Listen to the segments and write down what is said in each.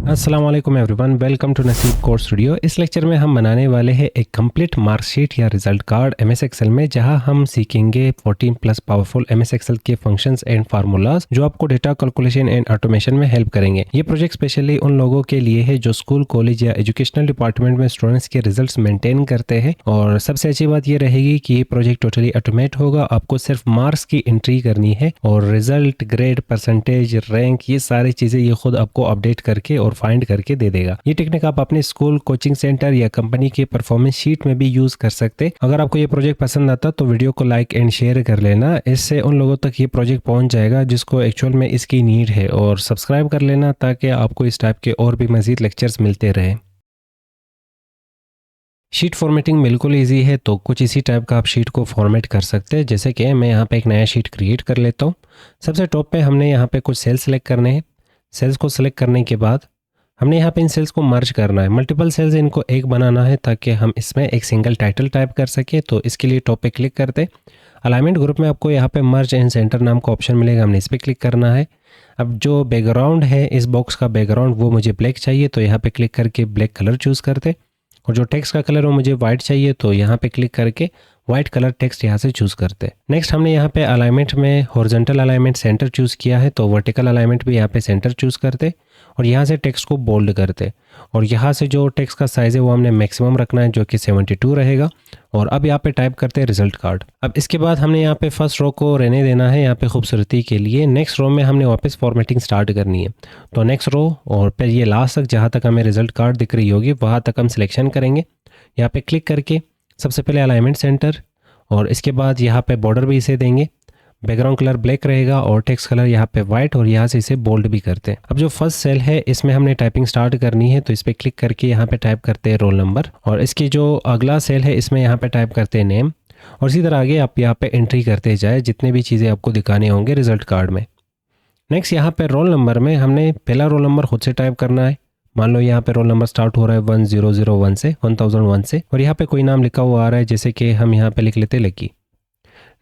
अस्सलाम वालेकुम everyone, welcome to नसीब कोर्स स्टूडियो। इस लेक्चर में हम बनाने वाले हैं एक कंप्लीट मार्कशीट या रिजल्ट कार्ड एमएस एक्सेल में, जहां हम सीखेंगे 14 प्लस पावरफुल एमएस एक्सेल के फंक्शंस एंड फार्मूलाज जो आपको डेटा कैलकुलेशन एंड ऑटोमेशन में हेल्प करेंगे। ये प्रोजेक्ट स्पेशली उन लोगों के लिए है जो स्कूल, कॉलेज या एजुकेशनल डिपार्टमेंट में स्टूडेंट्स के रिजल्ट मेंटेन करते हैं। और सबसे अच्छी बात ये रहेगी कि ये प्रोजेक्ट टोटली ऑटोमेट होगा। आपको सिर्फ मार्क्स की एंट्री करनी है और रिजल्ट, ग्रेड, परसेंटेज, रैंक, ये सारी चीजें ये खुद आपको अपडेट करके और फाइंड करके दे देगा। ये टेक्निक आप अपने स्कूल, कोचिंग सेंटर या कंपनी के परफॉर्मेंस शीट में भी यूज कर सकते। अगर आपको ये प्रोजेक्ट पसंद आता तो वीडियो को लाइक एंड शेयर कर लेना, इससे उन लोगों तक ये प्रोजेक्ट पहुंच जाएगा जिसको एक्चुअल में इसकी नीड है। और सब्सक्राइब कर लेना ताकि आपको इस टाइप के और भी मजीद लेक्चर्स मिलते रहे। शीट फॉर्मेटिंग बिल्कुल इजी है, तो कुछ इसी टाइप का आप शीट को फॉर्मेट कर सकते हैं। जैसे कि मैं यहाँ पे एक नया शीट क्रिएट कर लेता हूँ। सबसे टॉप पे हमने यहाँ पे कुछ सेल्स सेलेक्ट करने हैं। सेल्स को सिलेक्ट करने के बाद हमने यहाँ पे इन सेल्स को मर्ज करना है। मल्टीपल सेल्स इनको एक बनाना है ताकि हम इसमें एक सिंगल टाइटल टाइप कर सके। तो इसके लिए टॉप पे क्लिक करते, अलाइनमेंट ग्रुप में आपको यहाँ पे मर्ज एंड सेंटर नाम का ऑप्शन मिलेगा, हमने इस पर क्लिक करना है। अब जो बैकग्राउंड है इस बॉक्स का बैकग्राउंड वो मुझे ब्लैक चाहिए, तो यहाँ पे क्लिक करके ब्लैक कलर चूज़ करते। और जो टेक्स्ट का कलर वो मुझे वाइट चाहिए, तो यहाँ पे क्लिक करके वाइट कलर टेक्स्ट यहाँ से चूज़ करते हैं। नेक्स्ट हमने यहाँ पे अलाइनमेंट में हॉरिजॉन्टल अलाइनमेंट सेंटर चूज़ किया है, तो वर्टिकल अलाइनमेंट भी यहाँ पे सेंटर चूज़ करते और यहाँ से टेक्स्ट को बोल्ड करते। और यहाँ से जो टेक्स्ट का साइज़ है वो हमने मैक्सिमम रखना है, जो कि 72 रहेगा। और अब यहाँ पे टाइप करते हैं रिजल्ट कार्ड। अब इसके बाद हमने यहाँ पे फर्स्ट रो को रहने देना है यहाँ पे खूबसूरती के लिए। नेक्स्ट रो में हमने वापस फॉर्मेटिंग स्टार्ट करनी है, तो नेक्स्ट रो और फिर ये लास्ट तक जहाँ तक हमें रिजल्ट कार्ड दिख रही होगी वहाँ तक हम सिलेक्शन करेंगे। यहाँ पे क्लिक करके सबसे पहले अलाइनमेंट सेंटर, और इसके बाद यहाँ पे बॉर्डर भी इसे देंगे। बैकग्राउंड कलर ब्लैक रहेगा और टेक्स्ट कलर यहाँ पे वाइट, और यहाँ से इसे बोल्ड भी करते हैं। अब जो फर्स्ट सेल है इसमें हमने टाइपिंग स्टार्ट करनी है, तो इस पर क्लिक करके यहाँ पे टाइप करते हैं रोल नंबर। और इसकी जो अगला सेल है इसमें यहाँ पे टाइप करते हैं नेम। और इसी तरह आगे आप यहाँ पे एंट्री करते जाए जितने भी चीज़ें आपको दिखाने होंगे रिजल्ट कार्ड में। नेक्स्ट यहाँ पे रोल नंबर में हमने पहला रोल नंबर खुद से टाइप करना है। मान लो यहाँ पे रोल नंबर स्टार्ट हो रहा है 1001 से, 1001 से, और यहाँ पे कोई नाम लिखा हुआ आ रहा है, जैसे कि हम यहाँ पे लिख लेते लकी।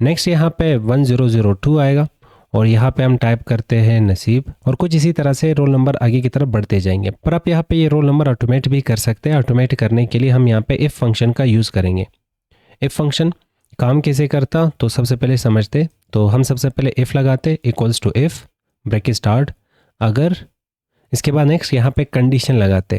नेक्स्ट यहाँ पे 1002 आएगा और यहाँ पे हम टाइप करते हैं नसीब। और कुछ इसी तरह से रोल नंबर आगे की तरफ बढ़ते जाएंगे। पर आप यहाँ पे ये रोल नंबर ऑटोमेट भी कर सकते हैं। ऑटोमेट करने के लिए हम यहाँ पे इफ फंक्शन का यूज़ करेंगे। इफ फंक्शन काम कैसे करता तो सबसे पहले समझते। तो हम सबसे पहले इफ लगाते, equals to if bracket start अगर। इसके बाद नेक्स्ट यहाँ पे कंडीशन लगाते,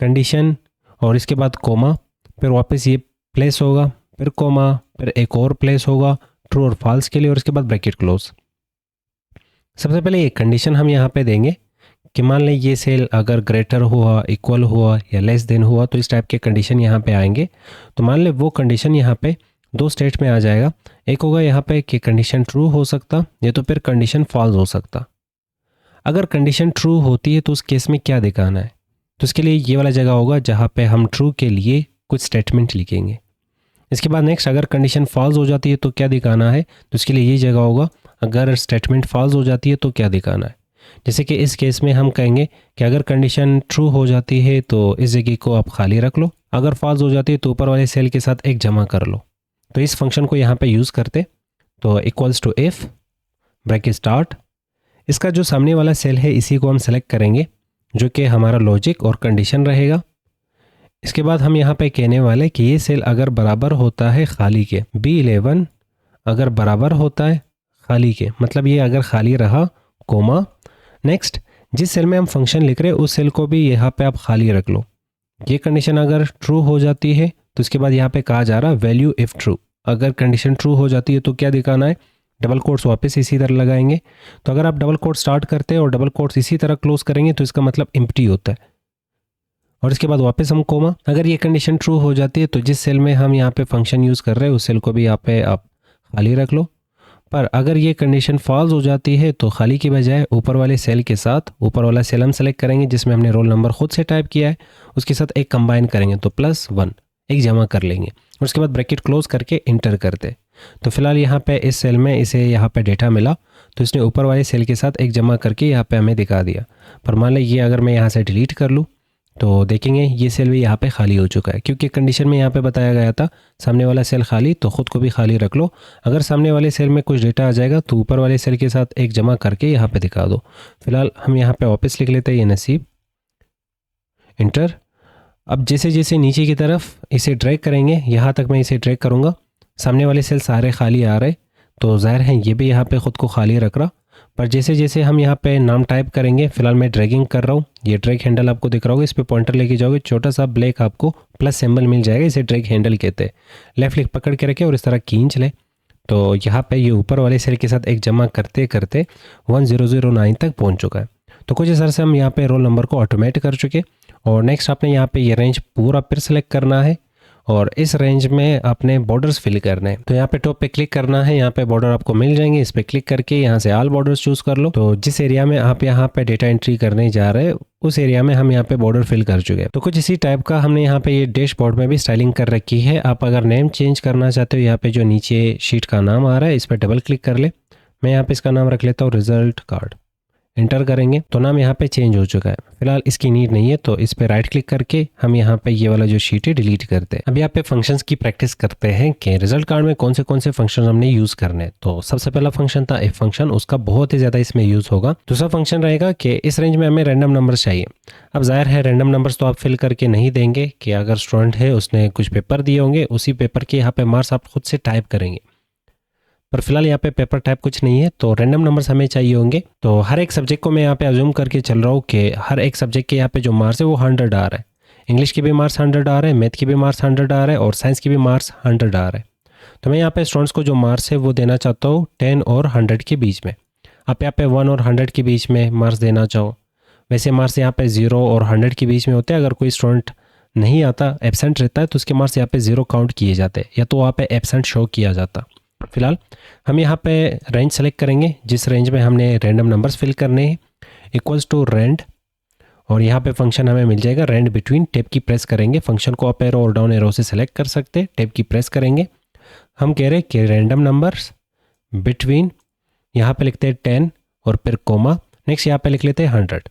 कंडीशन, और इसके बाद कोमा, फिर वापस ये प्लेस होगा, फिर कोमा, फिर एक और प्लेस होगा ट्रू और फॉल्स के लिए, और इसके बाद ब्रैकेट क्लोज। सबसे पहले ये कंडीशन हम यहाँ पे देंगे कि मान लें ये सेल अगर ग्रेटर हुआ, इक्वल हुआ या लेस देन हुआ, तो इस टाइप के कंडीशन यहाँ पे आएंगे। तो मान लें वो कंडीशन यहाँ पे दो स्टेट में आ जाएगा। एक होगा यहाँ पे कि कंडीशन ट्रू हो सकता, या तो फिर कंडीशन फॉल्स हो सकता। अगर कंडीशन ट्रू होती है तो उस केस में क्या दिखाना है, तो इसके लिए ये वाला जगह होगा जहाँ पे हम ट्रू के लिए कुछ स्टेटमेंट लिखेंगे। इसके बाद नेक्स्ट अगर कंडीशन फॉल्स हो जाती है तो क्या दिखाना है, तो इसके लिए ये जगह होगा अगर स्टेटमेंट फॉल्स हो जाती है तो क्या दिखाना है। जैसे कि इस केस में हम कहेंगे कि अगर कंडीशन ट्रू हो जाती है तो इस जगह को आप खाली रख लो, अगर फॉल्स हो जाती है तो ऊपर वाले सेल के साथ एक जमा कर लो। तो इस फंक्शन को यहाँ पे यूज़ करते, तो equals to if bracket start, इसका जो सामने वाला सेल है इसी को हम सेलेक्ट करेंगे जो कि हमारा लॉजिक और कंडीशन रहेगा। इसके बाद हम यहाँ पे कहने वाले कि ये सेल अगर बराबर होता है खाली के, B11 अगर बराबर होता है खाली के, मतलब ये अगर खाली रहा, कोमा। नेक्स्ट जिस सेल में हम फंक्शन लिख रहे हैं उस सेल को भी यहाँ पे आप खाली रख लो। ये कंडीशन अगर ट्रू हो जाती है तो इसके बाद यहाँ पे कहा जा रहा वैल्यू इफ़ ट्रू, अगर कंडीशन ट्रू हो जाती है तो क्या दिखाना है, डबल कोट्स वापस इसी तरह लगाएंगे। तो अगर आप डबल कोट स्टार्ट करते हैं और डबल कोट्स इसी तरह क्लोज करेंगे तो इसका मतलब एम्प्टी होता है। और इसके बाद वापस हम कोमा, अगर ये कंडीशन ट्रू हो जाती है तो जिस सेल में हम यहाँ पे फंक्शन यूज़ कर रहे हैं उस सेल को भी यहाँ पे आप खाली रख लो। पर अगर ये कंडीशन फॉल्स हो जाती है तो खाली की बजाय ऊपर वाले सेल के साथ ऊपर वाला सेल हम सेलेक्ट करेंगे जिसमें हमने रोल नंबर खुद से टाइप किया है, उसके साथ एक कंबाइन करेंगे तो +1 एक जमा कर लेंगे, और उसके बाद ब्रैकेट क्लोज करके इंटर करते। तो फिलहाल यहाँ पे इस सेल में इसे यहाँ पे डेटा मिला, तो इसने ऊपर वाले सेल के साथ एक जमा करके यहाँ पे हमें दिखा दिया। पर मान लें ये अगर मैं यहाँ से डिलीट कर लूँ तो देखेंगे ये सेल भी यहाँ पे खाली हो चुका है, क्योंकि कंडीशन में यहाँ पे बताया गया था सामने वाला सेल खाली, तो ख़ुद को भी खाली रख लो। अगर सामने वाले सेल में कुछ डेटा आ जाएगा तो ऊपर वाले सेल के साथ एक जमा करके यहाँ पे दिखा दो। फिलहाल हम यहाँ पे वापस लिख लेते हैं ये नसीब, इंटर। अब जैसे जैसे नीचे की तरफ इसे ड्रैग करेंगे, यहाँ तक मैं इसे ड्रैग करूँगा, सामने वाले सेल सारे खाली आ रहे, तो ज़ाहिर है ये भी यहाँ पे ख़ुद को खाली रख रहा। पर जैसे जैसे हम यहाँ पे नाम टाइप करेंगे, फिलहाल मैं ड्रैगिंग कर रहा हूँ, ये ड्रैग हैंडल आपको दिख रहा होगा, इस पर पॉइंटर लेके जाओगे, छोटा सा ब्लैक आपको प्लस सिंबल मिल जाएगा, इसे ड्रैग हैंडल कहते हैं। लेफ्ट क्लिक पकड़ के रखे और इस तरह खींच ले, तो यहाँ पे ये ऊपर वाले सेल के साथ एक जमा करते करते 1009 तक पहुँच चुका है। तो कुछ इस तरह से हम यहाँ पे रोल नंबर को ऑटोमेट कर चुके। और नेक्स्ट आपने यहाँ पे ये रेंज पूरा फिर सेलेक्ट करना है और इस रेंज में आपने बॉर्डर्स फिल करने हैं। तो यहाँ पे टॉप पे क्लिक करना है, यहाँ पे बॉर्डर आपको मिल जाएंगे, इस पे क्लिक करके यहाँ से ऑल बॉर्डर्स चूज कर लो। तो जिस एरिया में आप यहाँ पे डेटा एंट्री करने जा रहे हैं उस एरिया में हम यहाँ पे बॉर्डर फिल कर चुके हैं। तो कुछ इसी टाइप का हमने यहाँ पे ये डैशबोर्ड में भी स्टाइलिंग कर रखी है। आप अगर नेम चेंज करना चाहते हो, यहाँ पे जो नीचे शीट का नाम आ रहा है इस पर डबल क्लिक कर ले। मैं यहाँ पे इसका नाम रख लेता हूँ रिजल्ट कार्ड, इंटर करेंगे तो नाम यहाँ पे चेंज हो चुका है। फिलहाल इसकी नीड नहीं है, तो इस पे राइट क्लिक करके हम यहाँ पे ये वाला जो शीट है डिलीट करते हैं। अब यहाँ पे फंक्शंस की प्रैक्टिस करते हैं कि रिजल्ट कार्ड में कौन से फंक्शन हमने यूज करने हैं। तो सबसे पहला फंक्शन था इफ फंक्शन, उसका बहुत ही ज्यादा इसमें यूज होगा। दूसरा फंक्शन रहेगा कि इस रेंज में हमें रैंडम नंबर्स चाहिए। अब जाहिर है रैंडम नंबर्स तो आप फिल करके नहीं देंगे कि अगर स्टूडेंट है उसने कुछ पेपर दिए होंगे, उसी पेपर के यहाँ पे मार्क्स आप खुद से टाइप करेंगे। पर फिलहाल यहाँ पे पेपर टाइप कुछ नहीं है, तो रैंडम नंबर्स हमें चाहिए होंगे। तो हर एक सब्जेक्ट को मैं यहाँ पे अज्यूम करके चल रहा हूँ कि हर एक सब्जेक्ट के यहाँ पे जो मार्क्स है वो 100 आ रहा है। इंग्लिश के भी मार्क्स 100 आ रहे हैं, मैथ के भी मार्क्स 100 आ रहे हैं और साइंस के भी मार्क्स 100 आ रहे हैं। तो मैं यहाँ पे स्टूडेंट्स को जो मार्क्स है वो देना चाहता हूँ 10 और 100 के बीच में। आप यहाँ पे 1 और 100 के बीच में मार्क्स देना चाहो। वैसे मार्क्स यहाँ पे 0 और 100 के बीच में होते हैं। अगर कोई स्टूडेंट नहीं आता, एब्सेंट रहता है, तो उसके मार्क्स यहाँ पे 0 काउंट किए जाते हैं या तो वहाँ पे एब्सेंट शो किया जाता। फिलहाल हम यहाँ पे रेंज सेलेक्ट करेंगे, जिस रेंज में हमने रैंडम नंबर्स फिल करने हैं, इक्वल्स टू रेंड, और यहाँ पे फंक्शन हमें मिल जाएगा रेंड बिटवीन। टैब की प्रेस करेंगे, फंक्शन को अप एरो और डाउन एरो से सेलेक्ट कर सकते हैं। टैब की प्रेस करेंगे, हम कह रहे हैं कि रैंडम नंबर्स बिटवीन, यहाँ पे लिखते हैं 10 और फिर कोमा, नेक्स्ट यहाँ पे लिख लेते हैं 100।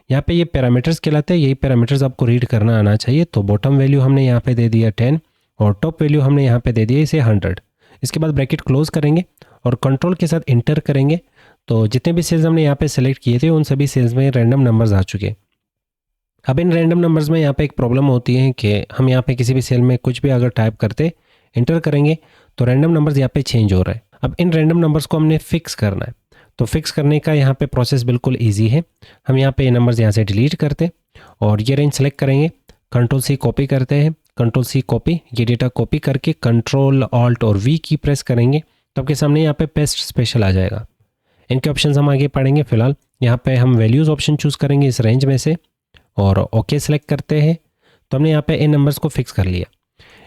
यहाँ पे ये पैरामीटर्स कहलाते हैं, यही पैरामीटर्स आपको रीड करना आना चाहिए। तो बॉटम वैल्यू हमने यहाँ पे दे दिया 10 और टॉप वैल्यू हमने यहाँ पे दे दिया इसे 100। इसके बाद ब्रैकेट क्लोज करेंगे और कंट्रोल के साथ इंटर करेंगे। तो जितने भी सेल्स हमने यहाँ पे सेलेक्ट किए थे उन सभी सेल्स में रैंडम नंबर्स आ चुके। अब इन रैंडम नंबर्स में यहाँ पे एक प्रॉब्लम होती है कि हम यहाँ पे किसी भी सेल में कुछ भी अगर टाइप करते इंटर करेंगे तो रैंडम नंबर्स यहाँ पे चेंज हो रहा है। अब इन रैंडम नंबर्स को हमने फिक्स करना है। तो फिक्स करने का यहाँ पे प्रोसेस बिल्कुल ईजी है। हम यहाँ पे ये नंबर्स यहाँ से डिलीट करते और ये रेंज सेलेक्ट करेंगे, कंट्रोल सी कॉपी करते हैं, कंट्रोल सी कॉपी, ये डेटा कॉपी करके कंट्रोल ऑल्ट और वी की प्रेस करेंगे तो आपके सामने यहाँ पे पेस्ट स्पेशल आ जाएगा। इनके ऑप्शंस हम आगे पढ़ेंगे। फिलहाल यहाँ पे हम वैल्यूज़ ऑप्शन चूज़ करेंगे इस रेंज में से और ओके सेलेक्ट करते हैं। तो हमने यहाँ पे इन नंबर्स को फिक्स कर लिया।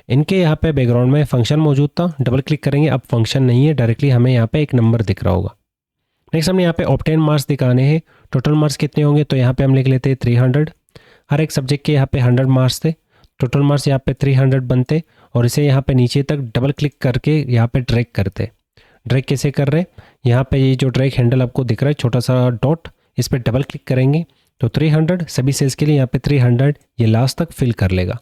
इनके यहाँ पे बैकग्राउंड में फंक्शन मौजूद था, डबल क्लिक करेंगे, अब फंक्शन नहीं है, डायरेक्टली हमें यहाँ पे एक नंबर दिख रहा होगा। नेक्स्ट हमने यहाँ पे ऑब्टेन मार्क्स दिखाने हैं। टोटल मार्क्स कितने होंगे, तो यहाँ पे हम लिख लेते हैं 300। हर एक सब्जेक्ट के यहाँ पे 100 मार्क्स थे, टोटल मार्क्स यहाँ पे 300 बनते और इसे यहाँ पे नीचे तक डबल क्लिक करके यहाँ पे ड्रैग करते। ड्रैग कैसे कर रहे हैं, यहाँ पे ये जो ड्रैग हैंडल आपको दिख रहा है छोटा सा डॉट, इस पर डबल क्लिक करेंगे तो 300 सभी सेल्स के लिए यहाँ पे 300 ये लास्ट तक फिल कर लेगा।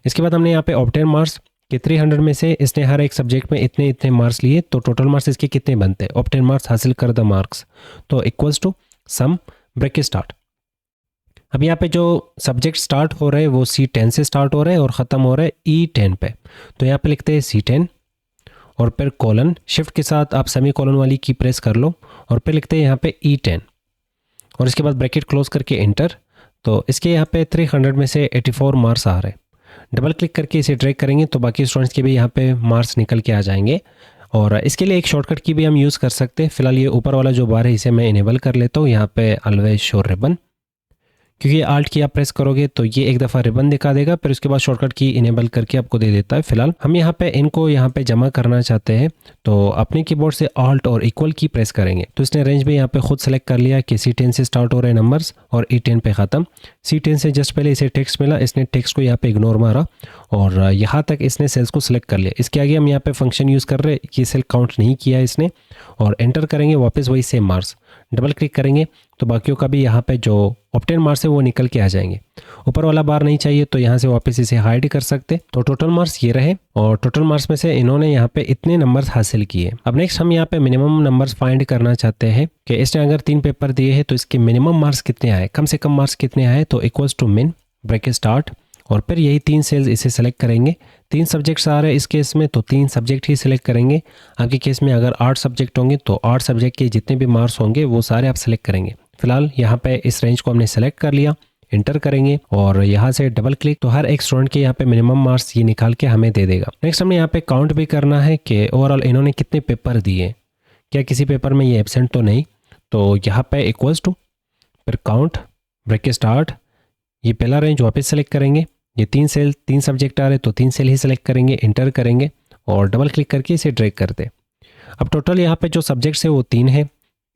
इसके बाद हमने यहाँ पे ऑब्टेन मार्क्स कि 300 में से इसने हर एक सब्जेक्ट में इतने इतने मार्क्स लिए, तो टोटल मार्क्स इसके कितने बनते हैं, ऑब्टेन मार्क्स हासिल कर द मार्क्स, तो equals to sum bracket start. अब यहाँ पे जो सब्जेक्ट स्टार्ट हो रहे हैं वो C10 से स्टार्ट हो रहे हैं और ख़त्म हो रहे हैं E10 पे। तो यहाँ पे लिखते हैं C10 और फिर कॉलन, शिफ्ट के साथ आप सेमी कॉलन वाली की प्रेस कर लो और फिर लिखते हैं यहाँ पे E10 और इसके बाद ब्रैकेट क्लोज करके इंटर। तो इसके यहाँ पे 300 में से 84 मार्क्स आ रहे हैं। डबल क्लिक करके इसे ड्रैग करेंगे तो बाकी स्टूडेंट्स के भी यहाँ पे मार्क्स निकल के आ जाएंगे। और इसके लिए एक शॉर्टकट की भी हम यूज़ कर सकते हैं। फिलहाल ये ऊपर वाला जो बार है इसे मैं इनेबल कर लेता हूँ, यहाँ पे ऑलवेज शो रिबन, क्योंकि आल्ट की आप प्रेस करोगे तो ये एक दफ़ा रिबन दिखा देगा, फिर उसके बाद शॉर्टकट की इनेबल करके आपको दे देता है। फिलहाल हम यहाँ पे इनको यहाँ पे जमा करना चाहते हैं तो अपने कीबोर्ड से आल्ट और इक्वल की प्रेस करेंगे। तो इसने रेंज में यहाँ पे खुद सेलेक्ट कर लिया कि C10 से स्टार्ट हो रहे नंबर्स और E10 पे ख़त्म। C10 से जस्ट पहले इसे टेक्स्ट मिला, इसने टेक्स्ट को यहाँ पे इग्नोर मारा और यहाँ तक इसने सेल्स को सिलेक्ट कर लिया। इसके आगे हम यहाँ पे फंक्शन यूज़ कर रहे हैं, ये सेल काउंट नहीं किया इसने, और एंटर करेंगे वापस वही सेम मार्क्स। डबल क्लिक करेंगे तो बाकियों का भी यहाँ पे जो ऑब्टेन मार्क्स है वो निकल के आ जाएंगे। ऊपर वाला बार नहीं चाहिए तो यहाँ से वापस इसे हाइड कर सकते। तो टोटल मार्क्स ये रहे और टोटल मार्क्स में से इन्होंने यहाँ पे इतने नंबर्स हासिल किए। अब नेक्स्ट हम यहाँ पे मिनिमम नंबर्स फाइंड करना चाहते हैं कि इसने अगर 3 पेपर दिए हैं तो इसके मिनिमम मार्क्स कितने आए, कम से कम मार्क्स कितने आए। तो इक्वल्स टू मिन ब्रैकेट स्टार्ट और फिर यही 3 सेल्स इसे सेलेक्ट करेंगे। 3 सब्जेक्ट्स आ रहे हैं इस केस में तो 3 सब्जेक्ट ही सिलेक्ट करेंगे। आपके केस में अगर 8 सब्जेक्ट होंगे तो 8 सब्जेक्ट के जितने भी मार्क्स होंगे वो सारे आप सेलेक्ट करेंगे। फिलहाल यहाँ पे इस रेंज को हमने सेलेक्ट कर लिया, इंटर करेंगे और यहाँ से डबल क्लिक तो हर एक स्टूडेंट के यहाँ पे मिनिमम मार्क्स ये निकाल के हमें दे देगा। नेक्स्ट हमें यहाँ पे काउंट भी करना है कि ओवरऑल इन्होंने कितने पेपर दिए, क्या किसी पेपर में ये एब्सेंट तो नहीं। तो यहाँ पे इक्वल्स टू फिर काउंट ब्रैकेट स्टार्ट, ये पहला रेंज वापस सेलेक्ट करेंगे। ये 3 सब्जेक्ट आ रहे तो 3 सेल ही सेलेक्ट करेंगे, इंटर करेंगे और डबल क्लिक करके इसे ड्रैग करते। अब टोटल यहाँ पे जो सब्जेक्ट्स है वो 3 है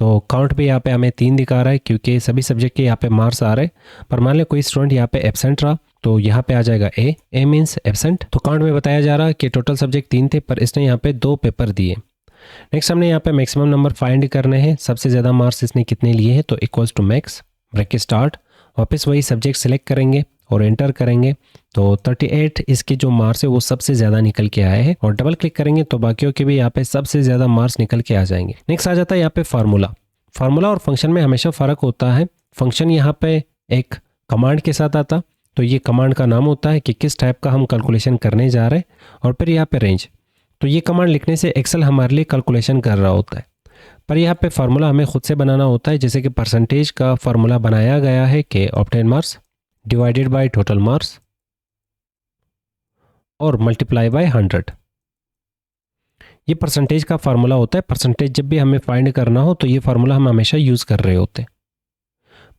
तो काउंट भी यहाँ पे हमें 3 दिखा रहा है क्योंकि सभी सब्जेक्ट के यहाँ पे मार्क्स आ रहे हैं। पर मान लें कोई स्टूडेंट यहाँ पे एब्सेंट रहा तो यहाँ पे आ जाएगा ए मीन्स एब्सेंट। तो काउंट में बताया जा रहा है कि टोटल सब्जेक्ट 3 थे पर इसने यहाँ पे 2 पेपर दिए। नेक्स्ट हमने यहाँ पे मैक्सिमम नंबर फाइंड करने हैं, सबसे ज़्यादा मार्क्स इसने कितने लिए हैं। तो equals to max bracket start, वापस वही सब्जेक्ट सेलेक्ट करेंगे और एंटर करेंगे तो 38 इसके जो मार्क्स है वो सबसे ज़्यादा निकल के आए हैं और डबल क्लिक करेंगे तो बाकियों के भी यहाँ पे सबसे ज़्यादा मार्क्स निकल के आ जाएंगे। नेक्स्ट आ जाता है यहाँ पे फार्मूला और फंक्शन में हमेशा फ़र्क होता है। फंक्शन यहाँ पे एक कमांड के साथ आता तो ये कमांड का नाम होता है कि किस टाइप का हम कैलकुलेशन करने जा रहे हैं और फिर यहाँ पे रेंज। तो ये कमांड लिखने से एक्सेल हमारे लिए कैलकुलेशन कर रहा होता है पर यहाँ पे फार्मूला हमें खुद से बनाना होता है। जैसे कि परसेंटेज का फार्मूला बनाया गया है कि obtain marks divided by total marks और मल्टीप्लाई बाय 100। ये परसेंटेज का फार्मूला होता है। परसेंटेज जब भी हमें फाइंड करना हो तो ये फार्मूला हम हमेशा यूज़ कर रहे होते हैं